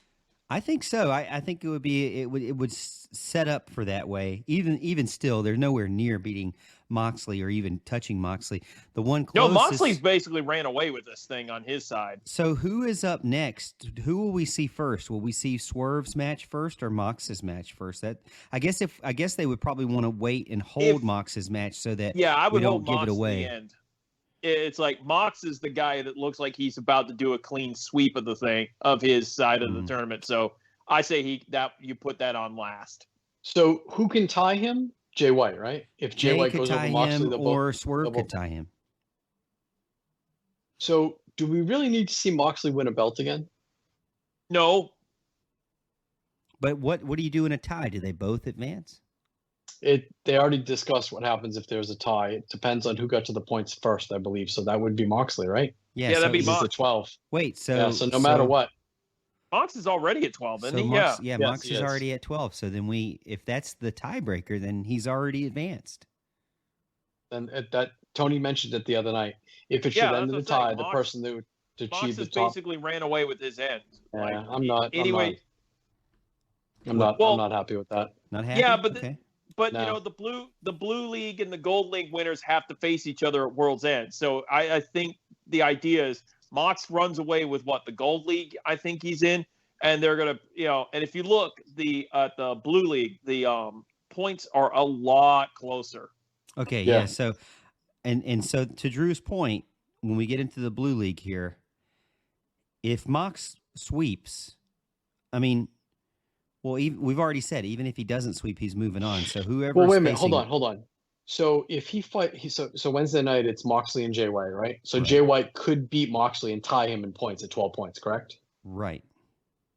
I think so. I think it would set up for that way. Even still, they're nowhere near beating Moxley or even touching Moxley. The one closest. No, Moxley's basically ran away with this thing on his side. So who is up next? Who will we see first? Will we see Swerve's match first or Mox's match first? I guess they would probably want to wait and hold Mox's match so that I would we don't give Mox it away. To the end. It's like Mox is the guy that looks like he's about to do a clean sweep of the thing of his side of the tournament. So I say you put that on last. So who can tie him? Jay White, right? If Jay White goes over Moxley, or Swerve could tie him. So do we really need to see Moxley win a belt again? No. But what do you do in a tie? Do they both advance? They already discussed what happens if there's a tie. It depends on who got to the points first, I believe. So that would be Moxley, right? Yeah, that'd be Mox. He's at 12. Wait, so no matter what. Mox is already at 12, isn't he? Mox is already at 12. So then if that's the tiebreaker, then he's already advanced. And that Tony mentioned it the other night. If it should end in a tie, the person that would achieve the top. Mox basically ran away with his end. Yeah, I'm not happy with that. Not happy. Yeah, but okay. No. the blue league and the gold league winners have to face each other at World's End. So I think the idea is Mox runs away with the gold league I think he's in, and they're gonna and if you look at the blue league, the points are a lot closer. Okay, yeah. So and so to Drew's point, when we get into the blue league here, if Mox sweeps, I mean. Well, we've already said even if he doesn't sweep, he's moving on. So whoever. Well, wait a minute. Hold on. So if he so Wednesday night it's Moxley and Jay White, right? So right. Jay White could beat Moxley and tie him in points at 12 points, correct? Right.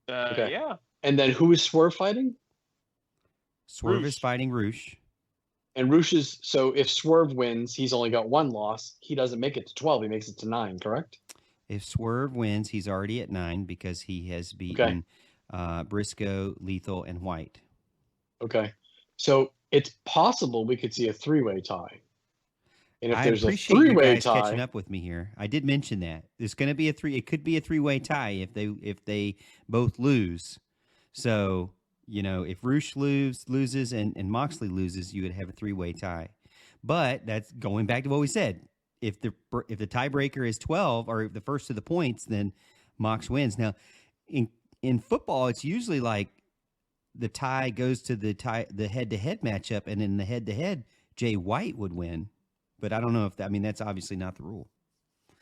Okay. Yeah. And then who is Swerve fighting? Swerve is fighting Roosh. And Roosh is so if Swerve wins, he's only got one loss. He doesn't make it to 12. He makes it to 9, correct? If Swerve wins, he's already at 9 because he has beaten. Briscoe, Lethal, and White. Okay. So it's possible we could see a 3-way tie. And if I there's a appreciate you 3-way guys tie, catching up with me here. I did mention that there's going to be it could be a 3-way tie if they both lose. So, if Roosh loses and Moxley loses, you would have a 3-way tie. But that's going back to what we said. If the tiebreaker is 12 or the first of the points, then Mox wins. Now, in football, it's usually like the tie goes to the head-to-head matchup, and in the head-to-head, Jay White would win. But I don't know if that's obviously not the rule.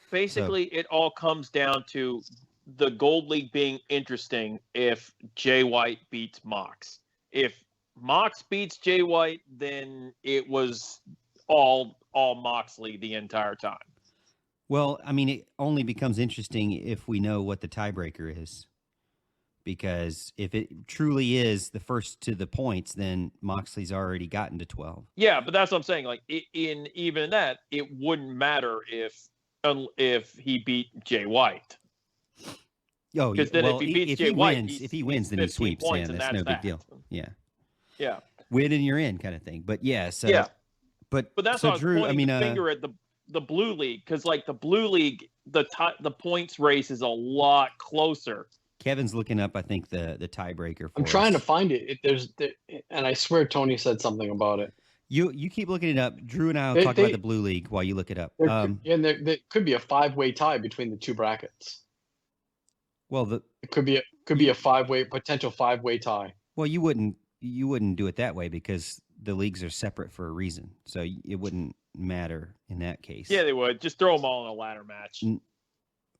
Basically, it all comes down to the Gold League being interesting if Jay White beats Mox. If Mox beats Jay White, then it was all Moxley the entire time. Well, it only becomes interesting if we know what the tiebreaker is. Because if it truly is the first to the points, then Moxley's already gotten to 12. Yeah, but that's what I'm saying. Like even that, it wouldn't matter if he beat Jay White. Oh, because then if he beats Jay White, if he wins, then he sweeps. Yeah, that's no big deal. Yeah, yeah, win and you're in, kind of thing. But yeah, so yeah, but that's so why I was Drew. pointing the finger at the Blue League, because like the Blue League, the points race is a lot closer. Kevin's looking up, I think, the tiebreaker. I'm trying to find it. And I swear Tony said something about it. You keep looking it up. Drew and I will talk about the Blue League while you look it up. And there could be a 5-way tie between the two brackets. Well, it could be a potential 5-way tie. Well, you wouldn't do it that way because the leagues are separate for a reason, so it wouldn't matter in that case. Yeah, they would just throw them all in a ladder match.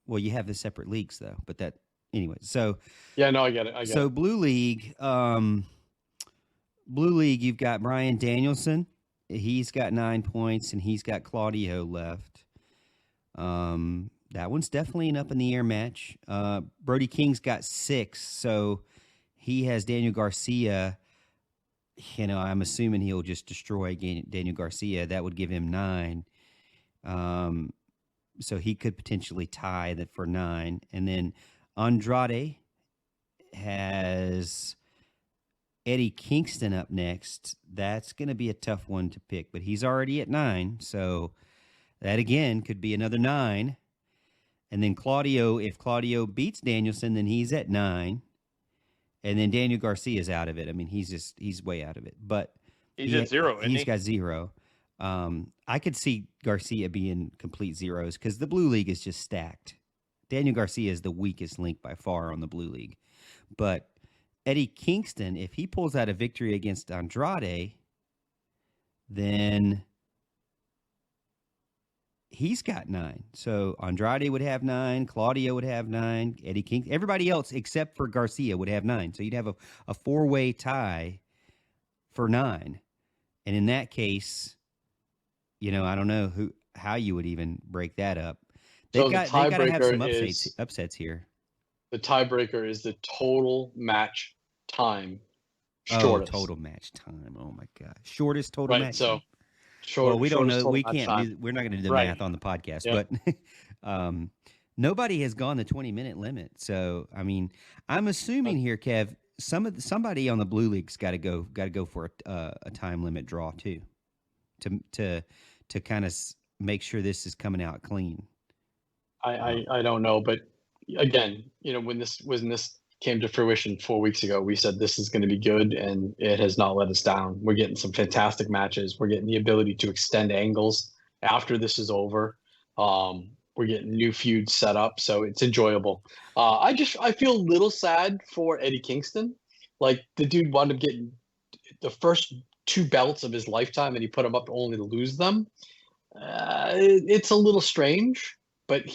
Well, you have the separate leagues though, but that. Anyway, so yeah, no, I get it. So Blue League, you've got Bryan Danielson. He's got 9 points, and he's got Claudio left. That one's definitely an up in the air match. Brody King's got 6, so he has Daniel Garcia. I'm assuming he'll just destroy Daniel Garcia. That would give him 9. So he could potentially tie that for 9, and then Andrade has Eddie Kingston up next. That's going to be a tough one to pick, but he's already at 9, so that again could be another 9. And then Claudio, if Claudio beats Danielson, then he's at 9. And then Daniel Garcia's out of it. He's way out of it. But he's at 0. He's got 0. I could see Garcia being complete zeros because the Blue League is just stacked. Daniel Garcia is the weakest link by far on the Blue League. But Eddie Kingston, if he pulls out a victory against Andrade, then he's got 9. So Andrade would have 9, Claudio would have 9, Eddie Kingston, everybody else except for Garcia would have 9. So you'd have a 4-way tie for 9. And in that case, I don't know how you would even break that up. They got to have some upsets here. The tiebreaker is the total match time. Shortest. Oh, total match time. Oh my God, shortest total match. So, well, we don't know. We can't. We're not going to do the math on the podcast, Yep. but nobody has gone the 20-minute limit. So, I'm assuming here, Kev, somebody on the Blue League's got to go for a time limit draw too, to kind of make sure this is coming out clean. I don't know, but again, when this came to fruition 4 weeks ago, we said this is going to be good, and it has not let us down. We're getting some fantastic matches. We're getting the ability to extend angles after this is over. We're getting new feuds set up, so it's enjoyable. I feel a little sad for Eddie Kingston. Like, the dude wound up getting the first 2 belts of his lifetime, and he put them up only to lose them. It's a little strange. But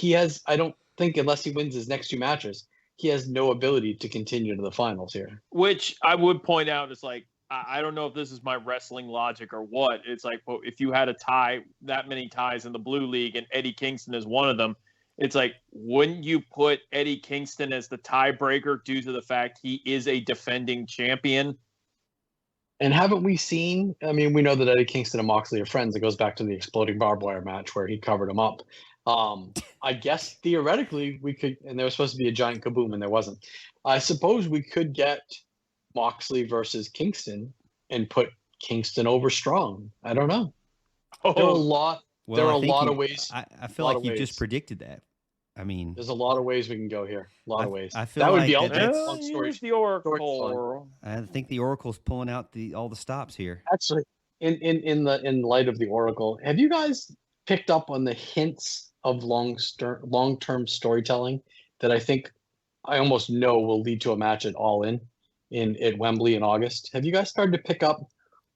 I don't think, unless he wins his next 2 matches, he has no ability to continue to the finals here. Which I would point out is like, I don't know if this is my wrestling logic or what. It's like, well, if you had a tie, that many ties in the Blue League, and Eddie Kingston is one of them, it's like, wouldn't you put Eddie Kingston as the tiebreaker due to the fact he is a defending champion? And haven't we seen, we know that Eddie Kingston and Moxley are friends. It goes back to the exploding barbed wire match where he covered him up. I guess theoretically we could, and there was supposed to be a giant kaboom and there wasn't. I suppose we could get Moxley versus Kingston and put Kingston over Strong. I don't know. Oh, There are a lot. Well, there are I a think lot you- of ways. I feel lot like of you ways. just predicted that. I mean, There's a lot of ways we can go here. A lot of ways. I feel that would like be that- ultimate that's- fun story. use the Oracle. storytelling. I think the Oracle's pulling out all the stops here. Actually, in light of the Oracle, have you guys picked up on the hints of long-term storytelling that I think I almost know will lead to a match at All In at Wembley in August? Have you guys started to pick up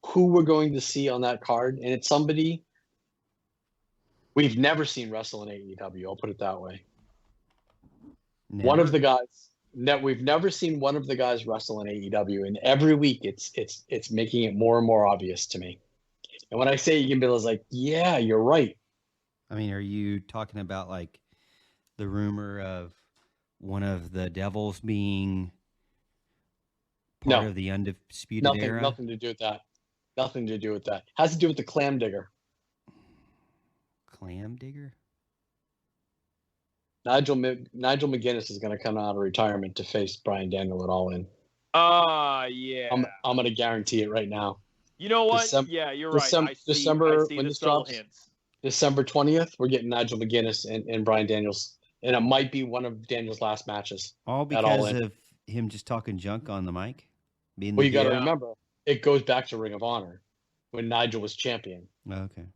who we're going to see on that card? And it's somebody we've never seen wrestle in AEW. I'll put it that way. One of the guys that we've never seen one of the guys wrestle in AEW, and every week it's making it more and more obvious to me. And when I say you can be like, yeah, you're right. I mean, are you talking about like the rumor of one of the Devils being part of the Undisputed Era? Nothing to do with that. Nothing to do with that. Has to do with the Clam Digger. Clam Digger? Nigel McGuinness is going to come out of retirement to face Bryan Daniel at All In. Yeah. I'm going to guarantee it right now. You know what? December- Yeah, you're right. I see when the this subtle drops, hints. December 20th, we're getting Nigel McGuinness and Bryan Daniels, and it might be one of Daniel's last matches. All All because In. of him just talking junk on the mic? Being Well, the you got to heel? remember, it goes back to Ring of Honor when Nigel was champion. Oh, okay.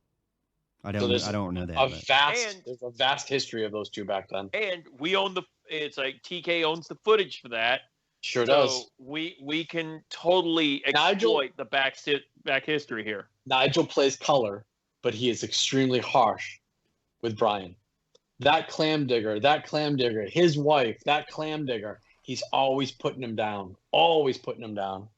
So I there's don't know that. A but- there's a vast history of those two back then. And we own it's like TK owns the footage for that. Sure So does. we can totally Nigel- exploit the back history here. Nigel plays color, but he is extremely harsh with Bryan. That clam digger, his wife, that clam digger, he's always putting him down. Always putting him down.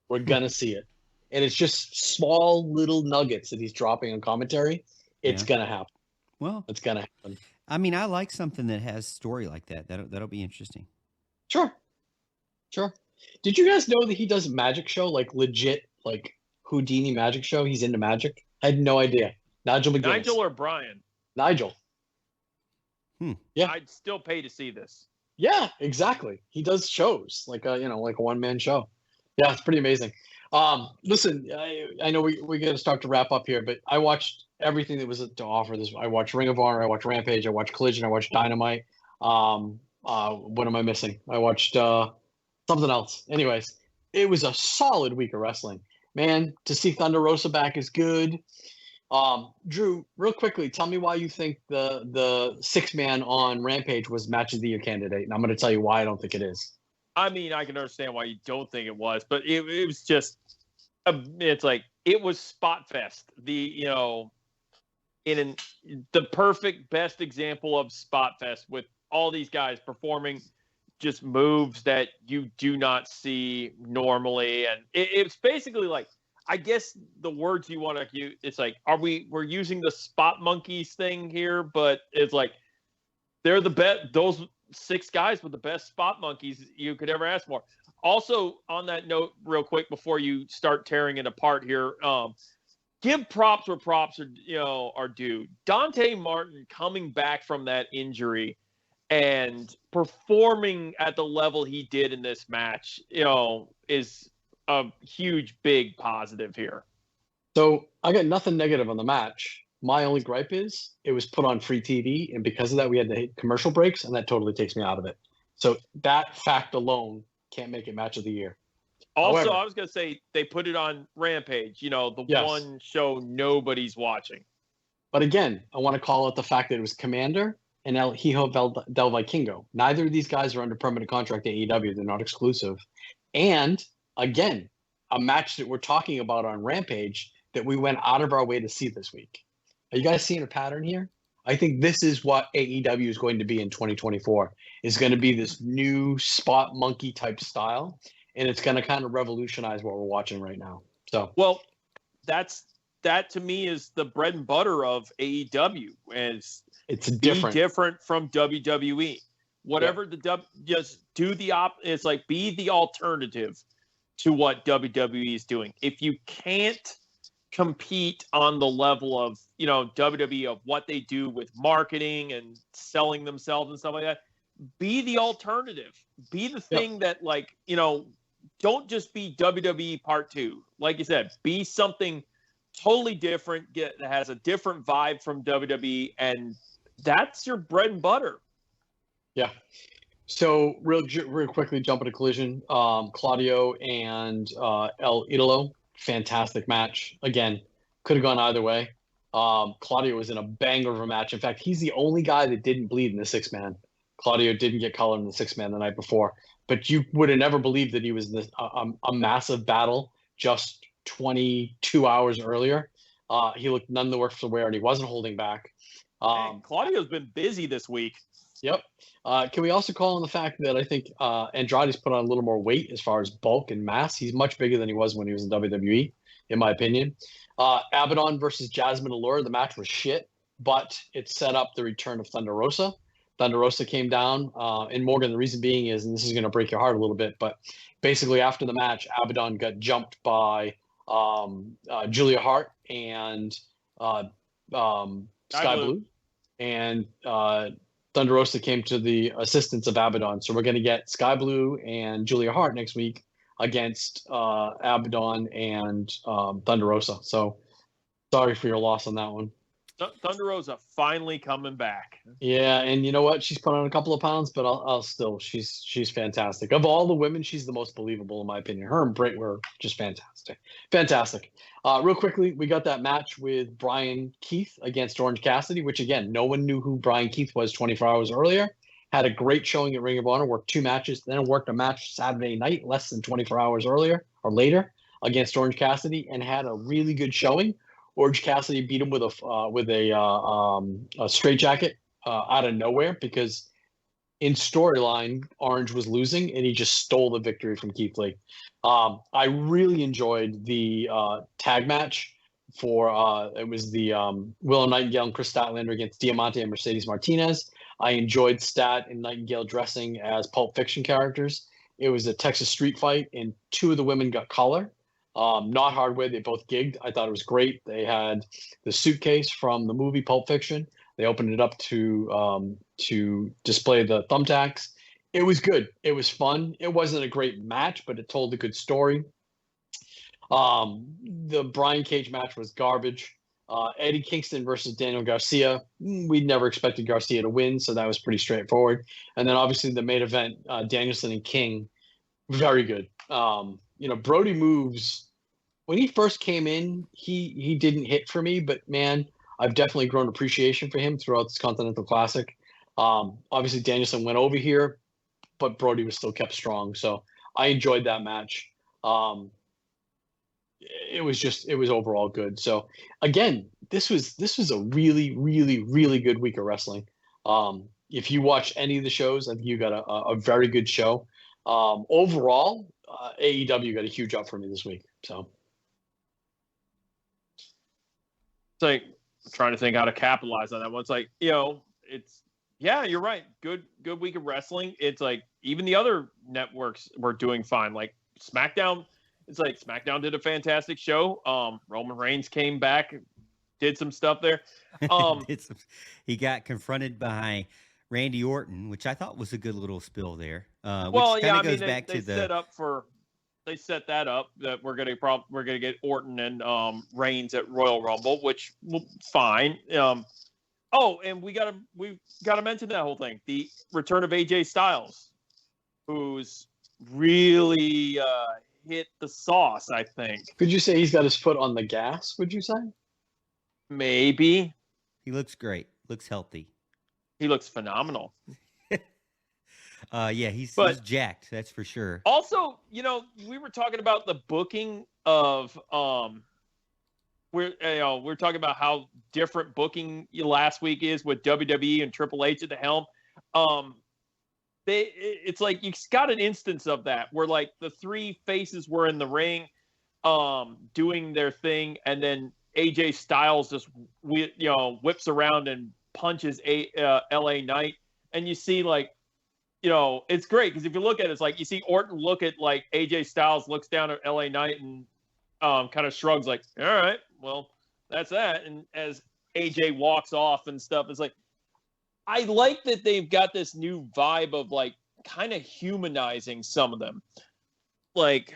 We're going to see it. And it's just small little nuggets that he's dropping on commentary. It's Yeah. going to happen. Well, It's going to happen. I mean, I like something that has story like that. That'll be interesting. Sure. Did you guys know that he does a magic show, like legit, like Houdini magic show? He's into magic. I had no idea. Nigel McGuinness. Nigel or Brian? Nigel. Yeah. I'd still pay to see this. Yeah, exactly. He does shows like a one-man show. Yeah, it's pretty amazing. Listen, I know we got to start to wrap up here, but I watched everything that was to offer this. I watched Ring of Honor, I watched Rampage, I watched Collision, I watched Dynamite. What am I missing? I watched something else. Anyways, it was a solid week of wrestling. Man, to see Thunder Rosa back is good. Drew, real quickly, tell me why you think the 6-man on Rampage was match of the year candidate, and I'm going to tell you why I don't think it is. I mean, I can understand why you don't think it was, but it was just, it's like, it was Spot Fest. The perfect best example of Spot Fest with all these guys performing just moves that you do not see normally. And it's basically like, I guess the words you want to use, it's like, we're using the spot monkeys thing here, but it's like, they're the best, those 6 guys with the best spot monkeys you could ever ask for. Also, on that note, real quick, before you start tearing it apart here, give props where props are due. Dante Martin coming back from that injury and performing at the level he did in this match, is a huge, big positive here. So I got nothing negative on the match. My only gripe is it was put on free TV, and because of that, we had to hit commercial breaks, and that totally takes me out of it. So that fact alone can't make it match of the year. Also, However, I was going to say they put it on Rampage, the Yes. one show nobody's watching. But again, I want to call out the fact that it was Commander and El Hijo del Vikingo. Neither of these guys are under permanent contract at AEW. They're not exclusive. And again, a match that we're talking about on Rampage that we went out of our way to see this week. Are you guys seeing a pattern here? I think this is what AEW is going to be in 2024. It's going to be this new spot monkey type style, and it's going to kind of revolutionize what we're watching right now. So, Well, that to me is the bread and butter of AEW, is it's be different. different from WWE. Whatever just do it's like be the alternative to what WWE is doing. If you can't compete on the level of WWE of what they do with marketing and selling themselves and stuff like that, be the alternative. Be the thing that don't just be WWE Part 2. Like you said, be something totally different, that has a different vibe from WWE, and that's your bread and butter. Yeah. So real quickly, jump into Collision. Claudio and El Idolo, fantastic match. Again, could have gone either way. Claudio was in a banger of a match. In fact, he's the only guy that didn't bleed in the 6-man. Claudio didn't get colored in the 6-man the night before, but you would have never believed that he was in a massive battle just 22 hours earlier. He looked none the worse for wear, and he wasn't holding back. Claudio's been busy this week. Yep. Can we also call on the fact that I think Andrade's put on a little more weight as far as bulk and mass? He's much bigger than he was when he was in WWE, in my opinion. Abaddon versus Jasmine Allure. The match was shit, but it set up the return of Thunder Rosa. Thunder Rosa came down. And Morgan, the reason being is, and this is going to break your heart a little bit, but basically after the match, Abaddon got jumped by Julia Hart and Sky Blue. And Thunder Rosa came to the assistance of Abaddon. So we're going to get Sky Blue and Julia Hart next week against Abaddon and Thunder Rosa. So sorry for your loss on that one. Thunder Rosa finally coming back. Yeah, and you know what? She's put on a couple of pounds, but I'll still, she's fantastic. Of all the women, she's the most believable in my opinion. Her and Britt were just fantastic. Fantastic. Real quickly, we got that match with Brian Keith against Orange Cassidy, which again, no one knew who Brian Keith was 24 hours earlier. Had a great showing at Ring of Honor, worked 2 matches, then worked a match Saturday night, less than 24 hours earlier or later against Orange Cassidy, and had a really good showing. Orange Cassidy beat him with a straitjacket out of nowhere because in storyline, Orange was losing and he just stole the victory from Keith Lee. I really enjoyed the tag match for it was the Willow Nightingale and Chris Statlander against Diamante and Mercedes Martinez. I enjoyed Stat and Nightingale dressing as Pulp Fiction characters. It was a Texas street fight, and 2 of the women got color. Not hardware. They both gigged. I thought it was great. They had the suitcase from the movie Pulp Fiction. They opened it up to display the thumbtacks. It was good. It was fun. It wasn't a great match, but it told a good story. The Brian Cage match was garbage. Eddie Kingston versus Daniel Garcia. We never expected Garcia to win, so that was pretty straightforward. And then obviously the main event, Danielson and King, very good. Brody moves. When he first came in, he didn't hit for me, but man, I've definitely grown appreciation for him throughout this Continental Classic. Obviously Danielson went over here, but Brody was still kept strong. So I enjoyed that match. It was overall good. So again, this was a really, really, really good week of wrestling. If you watch any of the shows, I think you got a very good show. Overall, AEW got a huge up for me this week. So it's like trying to think how to capitalize on that one. It's like, you're right. Good week of wrestling. It's like even the other networks were doing fine. Like SmackDown, it's like SmackDown did a fantastic show. Roman Reigns came back, did some stuff there. He got confronted by Randy Orton, which I thought was a good little spill there. They set that up that we're gonna get Orton and Reigns at Royal Rumble, which fine. And we gotta mention that whole thing, the return of AJ Styles, who's really hit the sauce. I think. Could you say he's got his foot on the gas? Would you say? Maybe. He looks great. Looks healthy. He looks phenomenal. He's jacked. That's for sure. Also, we were talking about the booking of we're talking about how different booking last week is with WWE and Triple H at the helm. It's like you got an instance of that where like the 3 faces were in the ring, doing their thing, and then AJ Styles just whips around and punches LA Knight, and you see like. It's great because if you look at it, it's like you see Orton look at like AJ Styles, looks down at LA Knight and kind of shrugs like, all right, well, that's that. And as AJ walks off and stuff, it's like, I like that they've got this new vibe of like kind of humanizing some of them. like,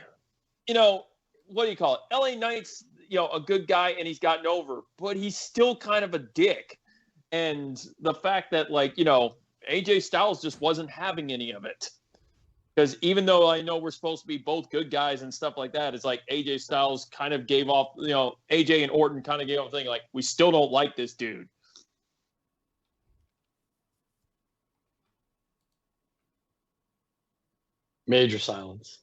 what do you call it? LA Knight's, a good guy and he's gotten over, but he's still kind of a dick. And the fact that, like, AJ Styles just wasn't having any of it. Because even though I know we're supposed to be both good guys and stuff like that, it's like AJ Styles kind of gave off, AJ and Orton kind of gave off the thing, like, we still don't like this dude. Major silence.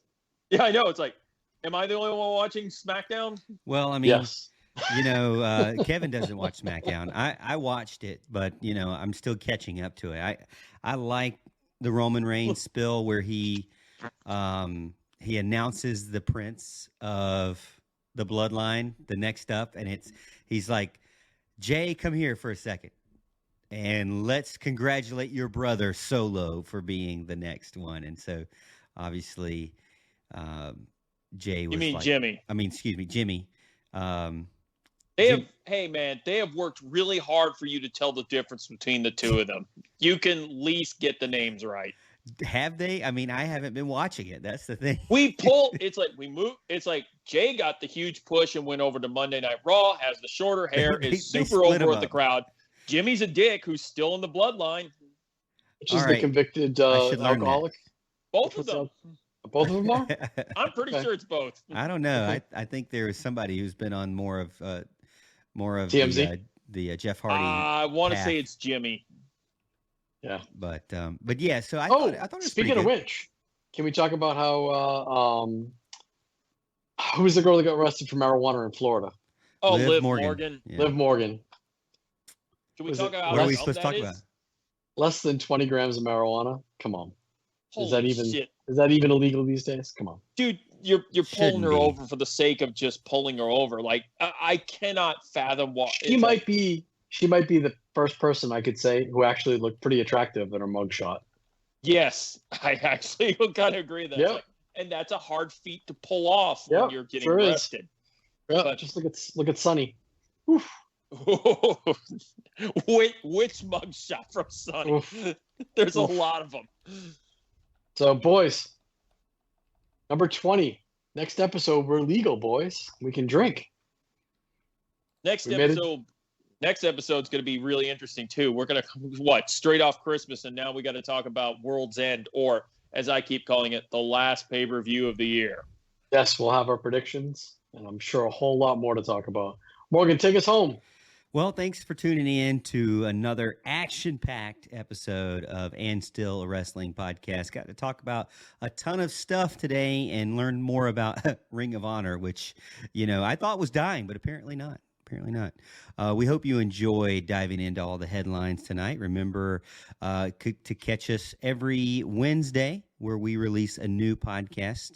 Yeah, I know. It's like, am I the only one watching SmackDown? Well, I mean, Yes. Kevin doesn't watch SmackDown. I watched it, but I'm still catching up to it. I like the Roman Reigns spill where he announces the Prince of the Bloodline, the next up, and he's like, Jay, come here for a second, and let's congratulate your brother Solo for being the next one. And so, obviously, Jay was. You mean like, Jimmy? I mean, excuse me, Jimmy. Hey man, they have worked really hard for you to tell the difference between the two of them. You can at least get the names right. Have they? I mean, I haven't been watching it. That's the thing. It's like Jay got the huge push and went over to Monday Night Raw, has the shorter hair, is They super split over him with the up. crowd. Jimmy's a dick who's still in the bloodline. Which is All the right. convicted I should learn that. alcoholic. Both of them. Both of them are? I'm pretty Okay. sure it's both. I don't know. Okay. I think there is somebody who's been on more of TMZ? the Jeff Hardy. I want to path. say it's Jimmy. Yeah. But yeah. So I Oh, thought it was speaking pretty of good. which, can we talk about how who was the girl that got arrested for marijuana in Florida? Oh, Liv Liv Morgan. Morgan. Yeah. Liv Morgan. Should we Was talk it- about What how are we dumb supposed to that talk is? about? Less than 20 grams of marijuana. Come on. Is that Holy even shit. is that even illegal these days? Come on. Dude, you're pulling Shouldn't her be. over for the sake of just pulling her over. Like, I cannot fathom what She might be the first person I could say who actually looked pretty attractive in her mugshot. Yes, I actually will kind of agree with that. It's Yep. like, and that's a hard feat to pull off when Yep, you're getting sure is. arrested. Yeah, But- just look at Sonny. Which mugshot from Sonny? Oof. There's Oof. a lot of them. So, boys, number 20. Next episode, we're legal, boys. We can drink. Next We made it. episode's going to be really interesting too. We're going to straight off Christmas, and now we got to talk about World's End, or as I keep calling it, the last pay-per-view of the year. Yes, we'll have our predictions, and I'm sure a whole lot more to talk about. Morgan, take us home. Well, thanks for tuning in to another action-packed episode of And Still a Wrestling Podcast. Got to talk about a ton of stuff today and learn more about Ring of Honor, which, I thought was dying, but apparently not. Apparently not. We hope you enjoy diving into all the headlines tonight. Remember to catch us every Wednesday where we release a new podcast.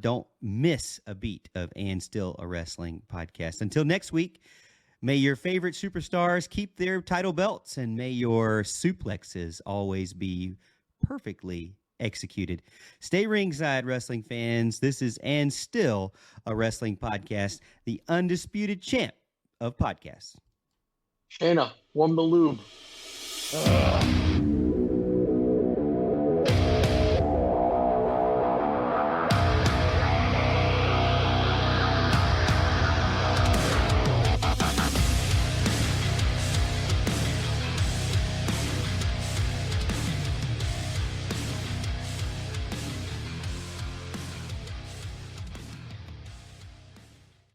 Don't miss a beat of And Still a Wrestling Podcast. Until next week, may your favorite superstars keep their title belts, and may your suplexes always be perfectly executed. Stay ringside, wrestling fans. This is And Still a Wrestling Podcast, the undisputed champ of podcasts. Shayna, warm the lube.